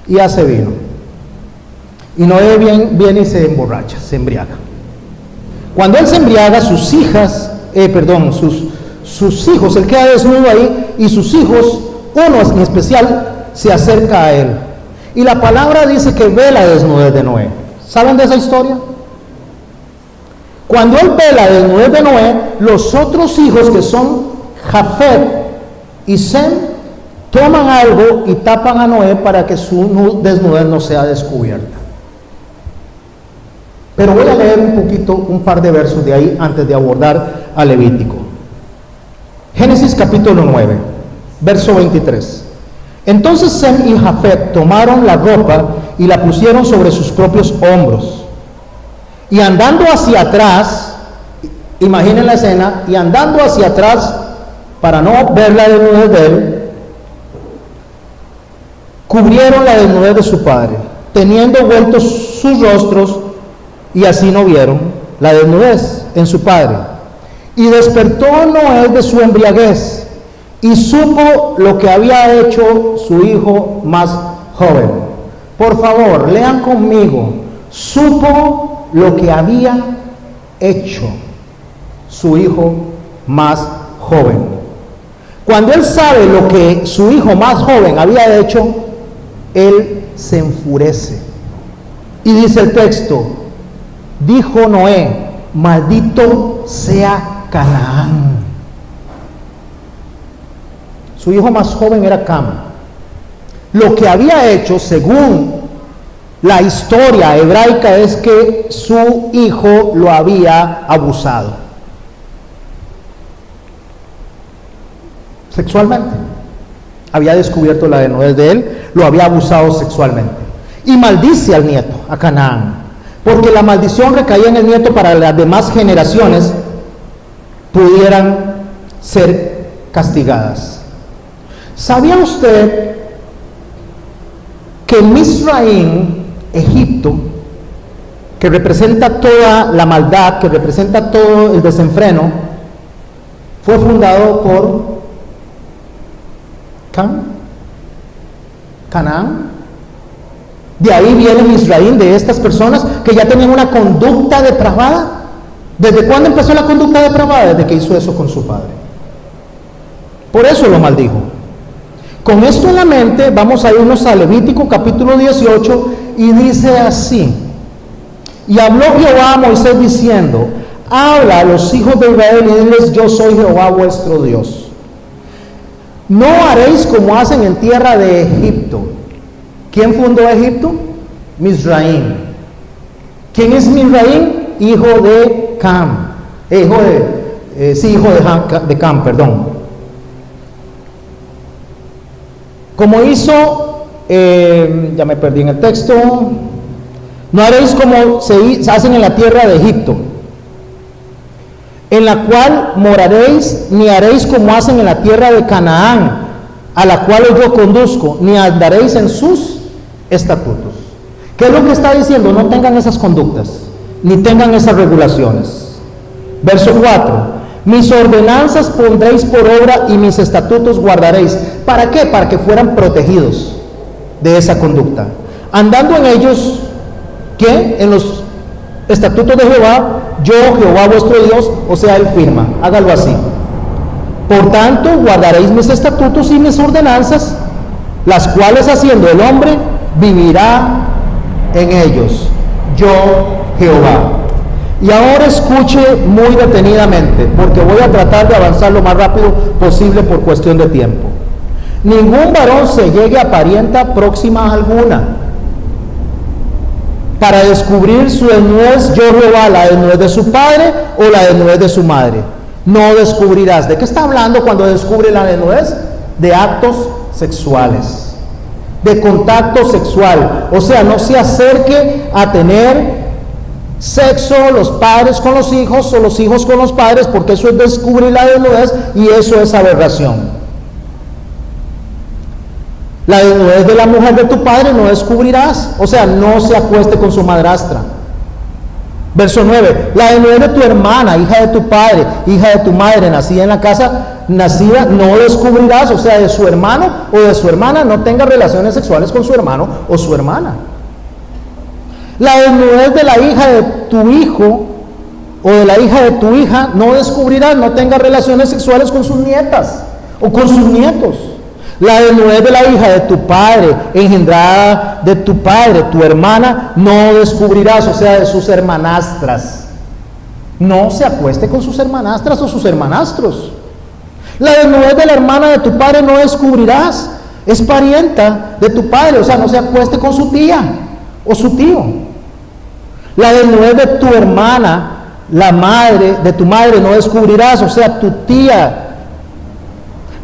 y hace vino. Y Noé viene y se emborracha, se embriaga. Cuando él se embriaga, sus hijos, él queda desnudo ahí, y sus hijos, uno en especial, se acerca a él. Y la palabra dice que ve la desnudez de Noé. ¿Saben de esa historia? Cuando él ve la desnudez de Noé, los otros hijos, que son Jafet y Sem, toman algo y tapan a Noé para que su desnudez no sea descubierta. Pero voy a leer un par de versos de ahí antes de abordar a Levítico. Génesis capítulo 9, verso 23. Entonces Sem y Jafet tomaron la ropa y la pusieron sobre sus propios hombros. Y andando hacia atrás, imaginen la escena, y andando hacia atrás para no ver la desnudez de él, cubrieron la desnudez de su padre, teniendo vueltos sus rostros, y así no vieron la desnudez en su padre. Y despertó Noé de su embriaguez, y supo lo que había hecho su hijo más joven. Por favor, lean conmigo: supo lo que había hecho su hijo más joven. Cuando él sabe lo que su hijo más joven había hecho, él se enfurece. Y dice el texto: dijo Noé, maldito sea Canaán. Su hijo más joven era Cam. Lo que había hecho, según la historia hebraica, es que su hijo lo había abusado sexualmente. Había descubierto la desnudez de él, lo había abusado sexualmente. Y maldice al nieto, a Canaán, porque la maldición recaía en el nieto para las demás generaciones pudieran ser castigadas. ¿Sabía usted que Misraim, Egipto, que representa toda la maldad, que representa todo el desenfreno, fue fundado por Canaán? De ahí viene Misraim, de estas personas que ya tenían una conducta depravada. ¿Desde cuándo empezó la conducta depravada? Desde que hizo eso con su padre. Por eso lo maldijo. Con esto en la mente, vamos a irnos a Levítico capítulo 18, y dice así: y habló Jehová a Moisés diciendo, habla a los hijos de Israel y diles, yo soy Jehová vuestro Dios. No haréis como hacen en tierra de Egipto. ¿Quién fundó Egipto? Misraim. ¿Quién es Misraim? Hijo de Cam. Hijo de Cam, perdón. Como hizo, ya me perdí en el texto, no haréis como se hacen en la tierra de Egipto, en la cual moraréis, ni haréis como hacen en la tierra de Canaán, a la cual yo conduzco, ni andaréis en sus estatutos. ¿Qué es lo que está diciendo? No tengan esas conductas, ni tengan esas regulaciones. Verso 4: mis ordenanzas pondréis por obra y mis estatutos guardaréis. ¿Para qué? Para que fueran protegidos de esa conducta. Andando en ellos, ¿qué? En los estatutos de Jehová, yo, Jehová vuestro Dios, o sea, él firma. Hágalo así. Por tanto, guardaréis mis estatutos y mis ordenanzas, las cuales haciendo el hombre vivirá en ellos. Yo, Jehová. Y ahora escuche muy detenidamente, porque voy a tratar de avanzar lo más rápido posible por cuestión de tiempo. Ningún varón se llegue a parienta próxima alguna para descubrir su desnudez, yo Jehová, la desnudez de su padre o la desnudez de su madre. No descubrirás. ¿De qué está hablando cuando descubre la desnudez? De actos sexuales, de contacto sexual. O sea, no se acerque a tener sexo los padres con los hijos o los hijos con los padres, porque eso es descubrir la desnudez y eso es aberración. La desnudez de la mujer de tu padre no descubrirás, o sea, no se acueste con su madrastra. Verso 9, la desnudez de tu hermana, hija de tu padre, hija de tu madre, nacida en la casa, nacida, no descubrirás, o sea, de su hermano o de su hermana, no tenga relaciones sexuales con su hermano o su hermana. La desnudez de la hija de tu hijo o de la hija de tu hija, no descubrirás, no tenga relaciones sexuales con sus nietas o con sus nietos. La desnudez de la hija de tu padre, engendrada de tu padre, tu hermana, no descubrirás, o sea, de sus hermanastras. No se acueste con sus hermanastras o sus hermanastros. La desnudez de la hermana de tu padre no descubrirás, es parienta de tu padre, o sea, no se acueste con su tía o su tío. La desnudez de tu hermana, la madre de tu madre, no descubrirás, o sea, tu tía.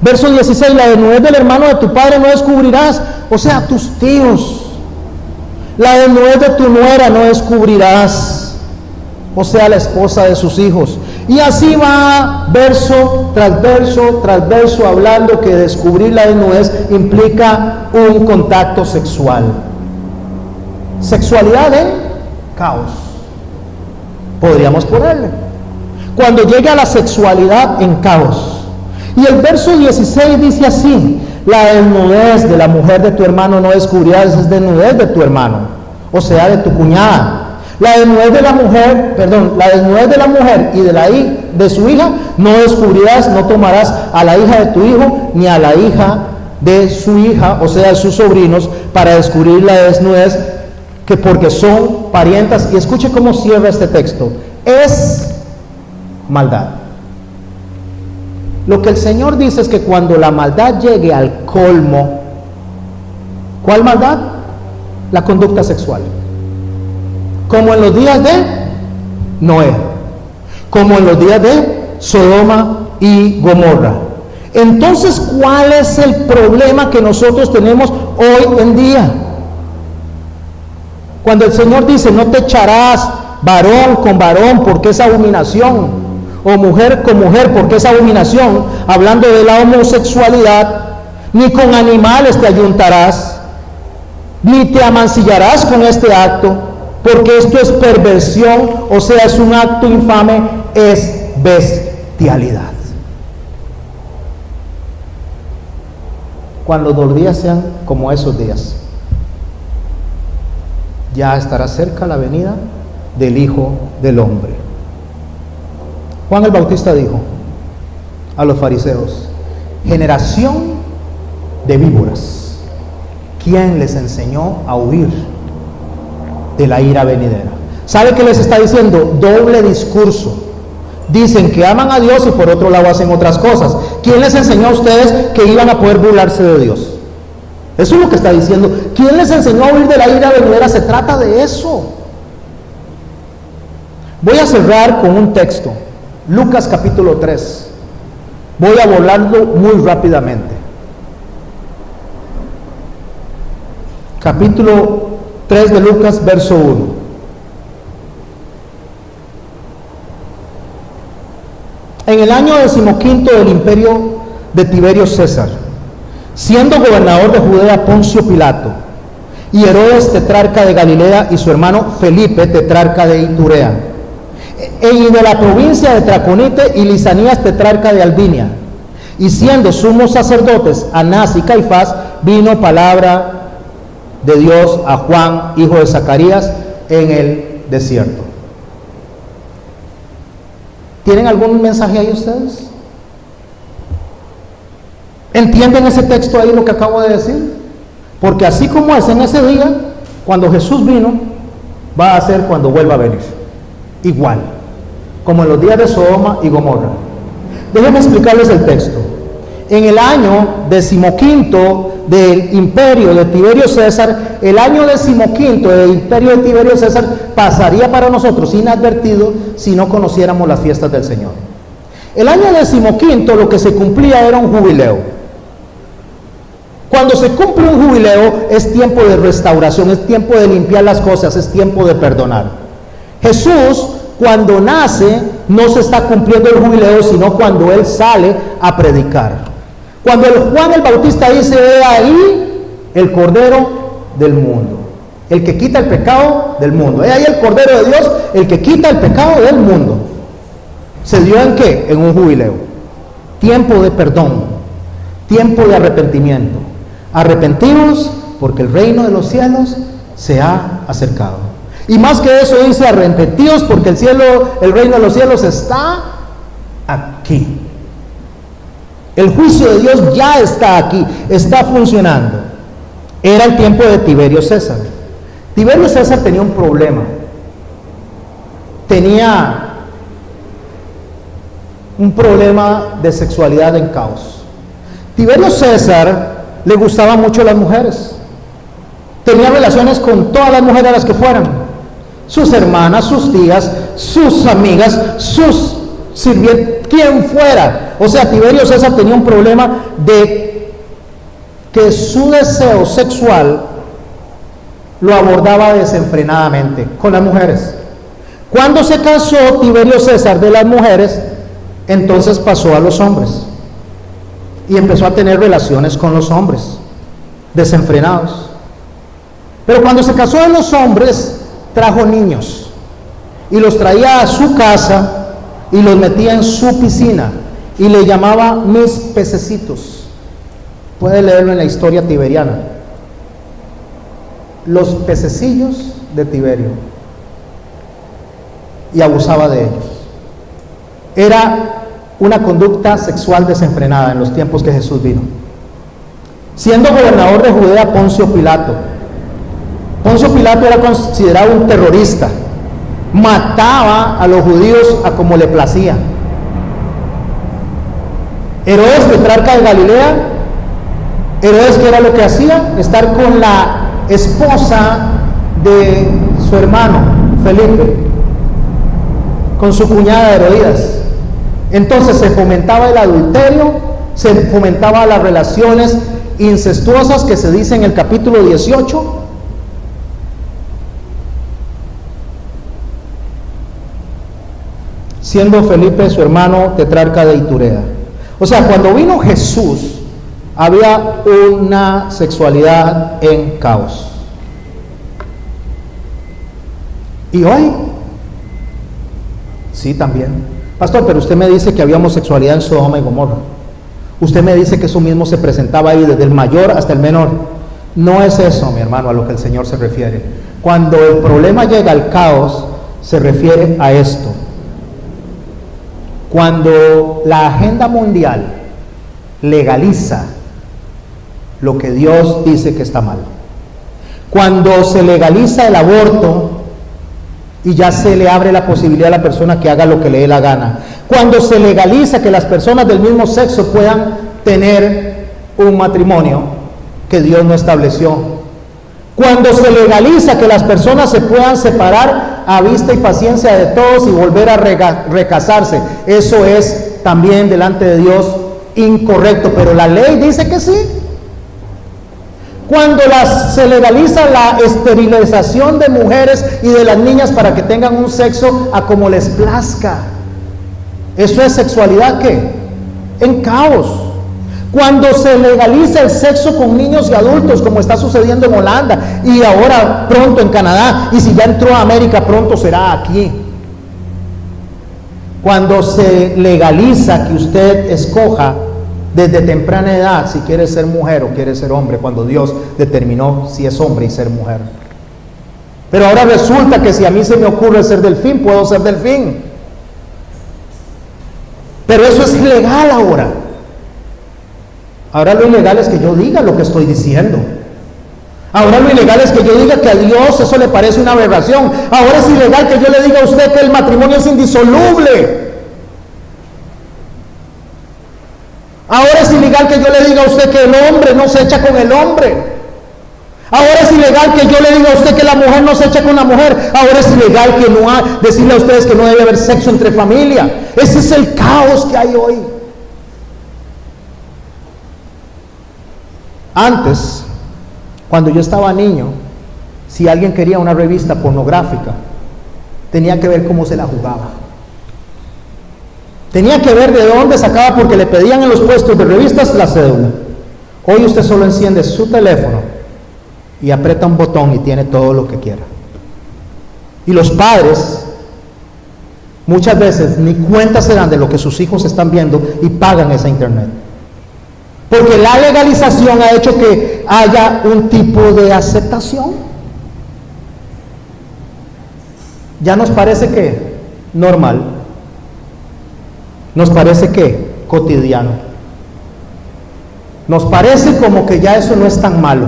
Verso 16, la desnudez del hermano de tu padre no descubrirás, o sea, tus tíos. La desnudez de tu nuera no descubrirás, o sea, la esposa de sus hijos. Y así va verso tras verso tras verso, hablando que descubrir la desnudez implica un contacto sexual. Sexualidad en caos, podríamos ponerle. Cuando llegue a la sexualidad en caos. Y el verso 16 dice así: la desnudez de la mujer de tu hermano no descubrirás, es desnudez de tu hermano, o sea, de tu cuñada. La desnudez de la mujer, la desnudez de la mujer y de su hija no descubrirás, no tomarás a la hija de tu hijo ni a la hija de su hija, o sea, de sus sobrinos, para descubrir la desnudez, que porque son parientas. Y escuche cómo cierra este texto: es maldad. Lo que el Señor dice es que cuando la maldad llegue al colmo, ¿cuál maldad? La conducta sexual. Como en los días de Noé, como en los días de Sodoma y Gomorra. Entonces, ¿cuál es el problema que nosotros tenemos hoy en día? Cuando el Señor dice: no te echarás varón con varón porque es abominación, o mujer con mujer porque es abominación, hablando de la homosexualidad, ni con animales te ayuntarás, ni te amancillarás con este acto, porque esto es perversión, o sea, es un acto infame, es bestialidad. Cuando los días sean como esos días, ya estará cerca la venida del Hijo del Hombre. Juan el Bautista dijo a los fariseos: generación de víboras, ¿quién les enseñó a huir de la ira venidera? ¿Sabe qué les está diciendo? Doble discurso. Dicen que aman a Dios y por otro lado hacen otras cosas. ¿Quién les enseñó a ustedes que iban a poder burlarse de Dios? Eso es lo que está diciendo. ¿Quién les enseñó a huir de la ira venidera? Se trata de eso. Voy a cerrar con un texto. Lucas capítulo 3. Voy a volarlo muy rápidamente. Capítulo 3 de Lucas, verso 1. En el año 15 del imperio de Tiberio César, siendo gobernador de Judea Poncio Pilato, y Herodes tetrarca de Galilea, y su hermano Felipe tetrarca de Iturea, y de la provincia de Traconite, y Lisanías tetrarca de Albinia, y siendo sumos sacerdotes Anás y Caifás, vino palabra de Dios a Juan, hijo de Zacarías, en el desierto. ¿Tienen algún mensaje ahí ustedes? ¿Entienden ese texto ahí lo que acabo de decir? Porque así como es en ese día, cuando Jesús vino, va a ser cuando vuelva a venir. Igual, como en los días de Sodoma y Gomorra. Déjenme explicarles el texto. En el año 15 del imperio de Tiberio César, el año 15 del imperio de Tiberio César pasaría para nosotros inadvertido si no conociéramos las fiestas del Señor. El año 15 lo que se cumplía era un jubileo. Cuando se cumple un jubileo es tiempo de restauración, es tiempo de limpiar las cosas, es tiempo de perdonar. Jesús, cuando nace, no se está cumpliendo el jubileo, sino cuando Él sale a predicar. Cuando Juan el Bautista dice: he ahí el Cordero del mundo, el que quita el pecado del mundo. He ahí el Cordero de Dios, el que quita el pecado del mundo. ¿Se dio en qué? En un jubileo. Tiempo de perdón, tiempo de arrepentimiento. Arrepentiros porque el reino de los cielos se ha acercado. Y más que eso dice: arrepentidos porque el reino de los cielos está aquí. El juicio de Dios ya está aquí, está funcionando. Era el tiempo de Tiberio César. Tiberio César tenía un problema. Tenía un problema de sexualidad en caos. Tiberio César le gustaban mucho las mujeres. Tenía relaciones con todas las mujeres a las que fueran. Sus hermanas, sus tías, sus amigas, sus sirvientes, quien fuera. O sea, Tiberio César tenía un problema de que su deseo sexual lo abordaba desenfrenadamente con las mujeres. Cuando se cansó Tiberio César de las mujeres, entonces pasó a los hombres y empezó a tener relaciones con los hombres desenfrenados. Pero cuando se casó de los hombres, trajo niños y los traía a su casa y los metía en su piscina y le llamaba mis pececitos. Puede leerlo en la historia tiberiana. Los pececillos de Tiberio. Y abusaba de ellos. Era una conducta sexual desenfrenada en los tiempos que Jesús vino. Siendo gobernador de Judea Poncio Pilato. Poncio Pilato era considerado un terrorista. Mataba a los judíos a como le placía. Herodes, tetrarca de Galilea, Herodes, ¿qué era lo que hacía? Estar con la esposa de su hermano Felipe, con su cuñada Herodías. Entonces se fomentaba el adulterio, se fomentaba las relaciones incestuosas que se dice en el capítulo 18. Siendo Felipe su hermano tetrarca de Iturea. O sea, cuando vino Jesús, había una sexualidad en caos. ¿Y hoy? Sí, también. Pastor, pero usted me dice que había homosexualidad en Sodoma y Gomorra. Usted me dice que eso mismo se presentaba ahí desde el mayor hasta el menor. No es eso, mi hermano, a lo que el Señor se refiere. Cuando el problema llega al caos, se refiere a esto. Cuando la agenda mundial legaliza lo que Dios dice que está mal. Cuando se legaliza el aborto y ya se le abre la posibilidad a la persona que haga lo que le dé la gana. Cuando se legaliza que las personas del mismo sexo puedan tener un matrimonio que Dios no estableció. Cuando se legaliza que las personas se puedan separar a vista y paciencia de todos y volver a recasarse. Eso es también delante de Dios incorrecto, pero la ley dice que sí. Cuando se legaliza la esterilización de mujeres y de las niñas para que tengan un sexo a como les plazca. Eso es sexualidad ¿qué? En caos. Cuando se legaliza el sexo con niños y adultos, como está sucediendo en Holanda y ahora pronto en Canadá, y si ya entró a América, pronto será aquí. Cuando se legaliza que usted escoja desde temprana edad si quiere ser mujer o quiere ser hombre, cuando Dios determinó si es hombre y ser mujer. Pero ahora resulta que si a mí se me ocurre ser delfín, puedo ser delfín. Pero eso es ilegal ahora. Ahora lo ilegal es que yo diga lo que estoy diciendo. Ahora lo ilegal es que yo diga que a Dios eso le parece una aberración. Ahora es ilegal que yo le diga a usted que el matrimonio es indisoluble. Ahora es ilegal que yo le diga a usted que el hombre no se echa con el hombre. Ahora es ilegal que yo le diga a usted que la mujer no se echa con la mujer. Ahora es ilegal que decirle a ustedes que no debe haber sexo entre familia. Ese es el caos que hay hoy. Antes, cuando yo estaba niño, si alguien quería una revista pornográfica, tenía que ver cómo se la jugaba. Tenía que ver de dónde sacaba, porque le pedían en los puestos de revistas la cédula. Hoy usted solo enciende su teléfono y aprieta un botón y tiene todo lo que quiera. Y los padres muchas veces ni cuenta se dan de lo que sus hijos están viendo y pagan esa internet. Porque la legalización ha hecho que haya un tipo de aceptación. Ya nos parece que normal, nos parece que cotidiano, nos parece como que ya eso no es tan malo.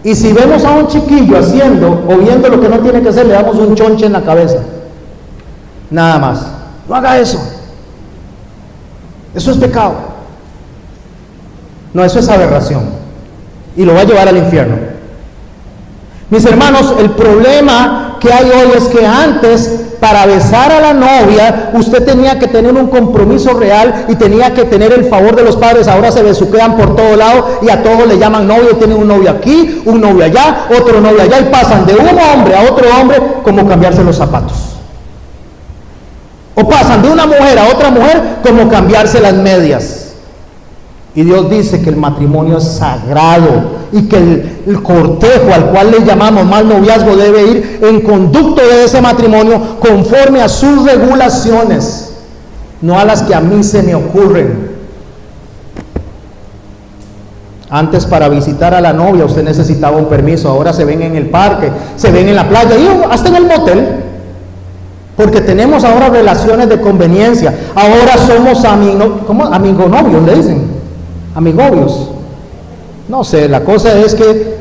Y si vemos a un chiquillo haciendo o viendo lo que no tiene que hacer, le damos un chonche en la cabeza. Nada más. No haga eso. Eso es pecado. No, eso es aberración. Y lo va a llevar al infierno. Mis hermanos, el problema que hay hoy es que antes, para besar a la novia, usted tenía que tener un compromiso real y tenía que tener el favor de los padres. Ahora se besuquean por todo lado y a todos le llaman novio. Tienen un novio aquí, un novio allá, otro novio allá, y pasan de un hombre a otro hombre como cambiarse los zapatos. O pasan de una mujer a otra mujer como cambiarse las medias. Y Dios dice que el matrimonio es sagrado y que el cortejo al cual le llamamos mal noviazgo debe ir en conducto de ese matrimonio conforme a sus regulaciones, no a las que a mí se me ocurren. Antes, para visitar a la novia usted necesitaba un permiso. Ahora se ven en el parque, se ven en la playa y hasta en el motel, porque tenemos ahora relaciones de conveniencia. Ahora somos amigonovios, le dicen. Amigobios. No sé, la cosa es que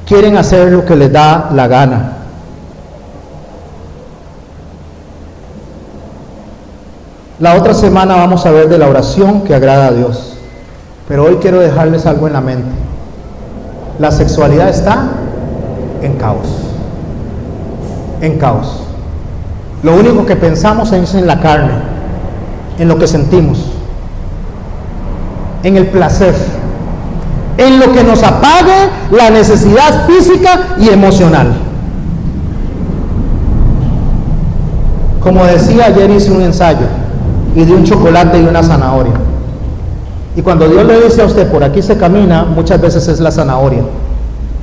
quieren hacer lo que les da la gana. La otra semana vamos a ver de la oración que agrada a Dios. Pero hoy quiero dejarles algo en la mente. La sexualidad está en caos. En caos. Lo único que pensamos es en la carne, en lo que sentimos, en el placer, en lo que nos apague la necesidad física y emocional. Como decía ayer, hice un ensayo y di un chocolate y una zanahoria. Y cuando Dios le dice a usted, por aquí se camina, muchas veces es la zanahoria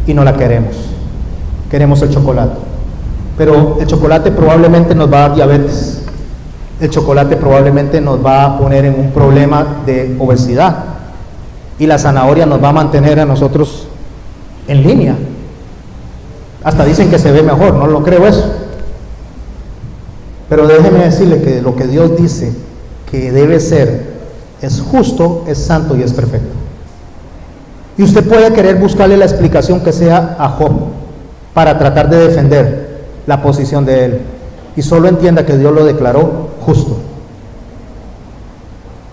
y no la queremos. Queremos el chocolate. Pero el chocolate probablemente nos va a dar diabetes. El chocolate probablemente nos va a poner en un problema de obesidad. Y la zanahoria nos va a mantener a nosotros en línea. Hasta dicen que se ve mejor, no lo creo eso. Pero déjeme decirle que lo que Dios dice que debe ser es justo, es santo y es perfecto. Y usted puede querer buscarle la explicación que sea a Job para tratar de defender la posición de él. Y solo entienda que Dios lo declaró justo.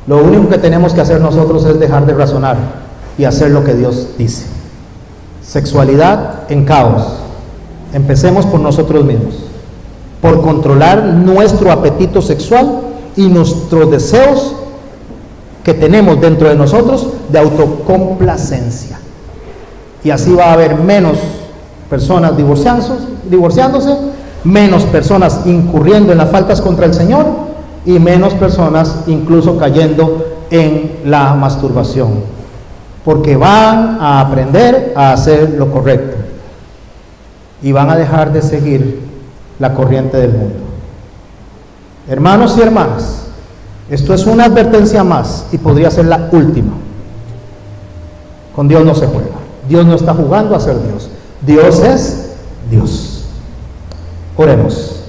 Lo único que tenemos que hacer nosotros es dejar de razonar y hacer lo que Dios dice. Sexualidad en caos. Empecemos por nosotros mismos, por controlar nuestro apetito sexual y nuestros deseos que tenemos dentro de nosotros de autocomplacencia. Y así va a haber menos personas divorciándose, menos personas incurriendo en las faltas contra el Señor y menos personas incluso cayendo en la masturbación, porque van a aprender a hacer lo correcto y van a dejar de seguir la corriente del mundo. Hermanos y hermanas, esto es una advertencia más y podría ser la última. Con Dios no se juega. Dios no está jugando a ser Dios. Dios es Dios. Oremos.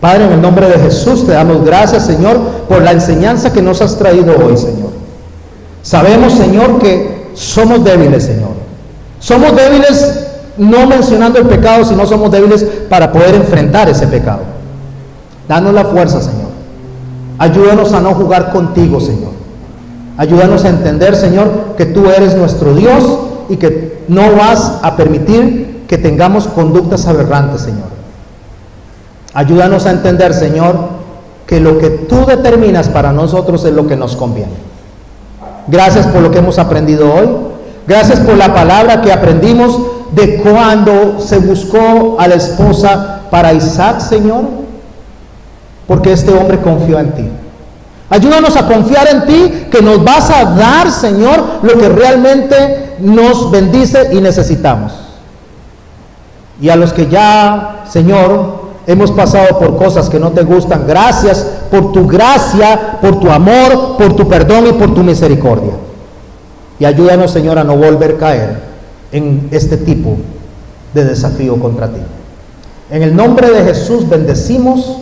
Padre, en el nombre de Jesús te damos gracias, Señor, por la enseñanza que nos has traído hoy, Señor. Sabemos, Señor, que somos débiles, Señor. Somos débiles no mencionando el pecado, sino somos débiles para poder enfrentar ese pecado. Danos la fuerza, Señor. Ayúdanos a no jugar contigo, Señor. Ayúdanos a entender, Señor, que tú eres nuestro Dios y que no vas a permitir que tengamos conductas aberrantes, Señor. Ayúdanos a entender, Señor, que lo que tú determinas para nosotros es lo que nos conviene. Gracias por lo que hemos aprendido hoy. Gracias por la palabra que aprendimos de cuando se buscó a la esposa para Isaac, Señor, porque este hombre confió en ti. Ayúdanos a confiar en ti, que nos vas a dar, Señor, lo que realmente nos bendice y necesitamos. Y a los que ya, Señor, hemos pasado por cosas que no te gustan, gracias por tu gracia, por tu amor, por tu perdón y por tu misericordia. Y ayúdanos, Señor, a no volver a caer en este tipo de desafío contra ti. En el nombre de Jesús bendecimos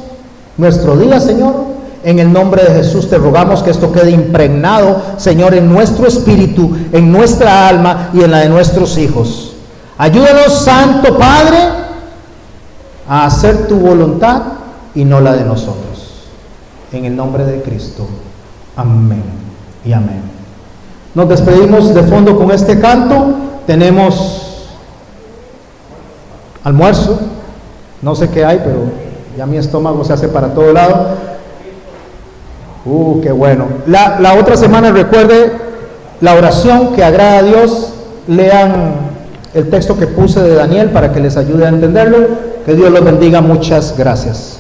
nuestro día, Señor. En el nombre de Jesús te rogamos que esto quede impregnado, Señor, en nuestro espíritu, en nuestra alma y en la de nuestros hijos. Ayúdanos, Santo Padre, a hacer tu voluntad y no la de nosotros. En el nombre de Cristo. Amén y amén. Nos despedimos de fondo con este canto. Tenemos almuerzo. No sé qué hay, pero ya mi estómago se hace para todo lado. Qué bueno. La otra semana, recuerde la oración que agrada a Dios. Lean el texto que puse de Daniel para que les ayude a entenderlo. Que Dios los bendiga. Muchas gracias.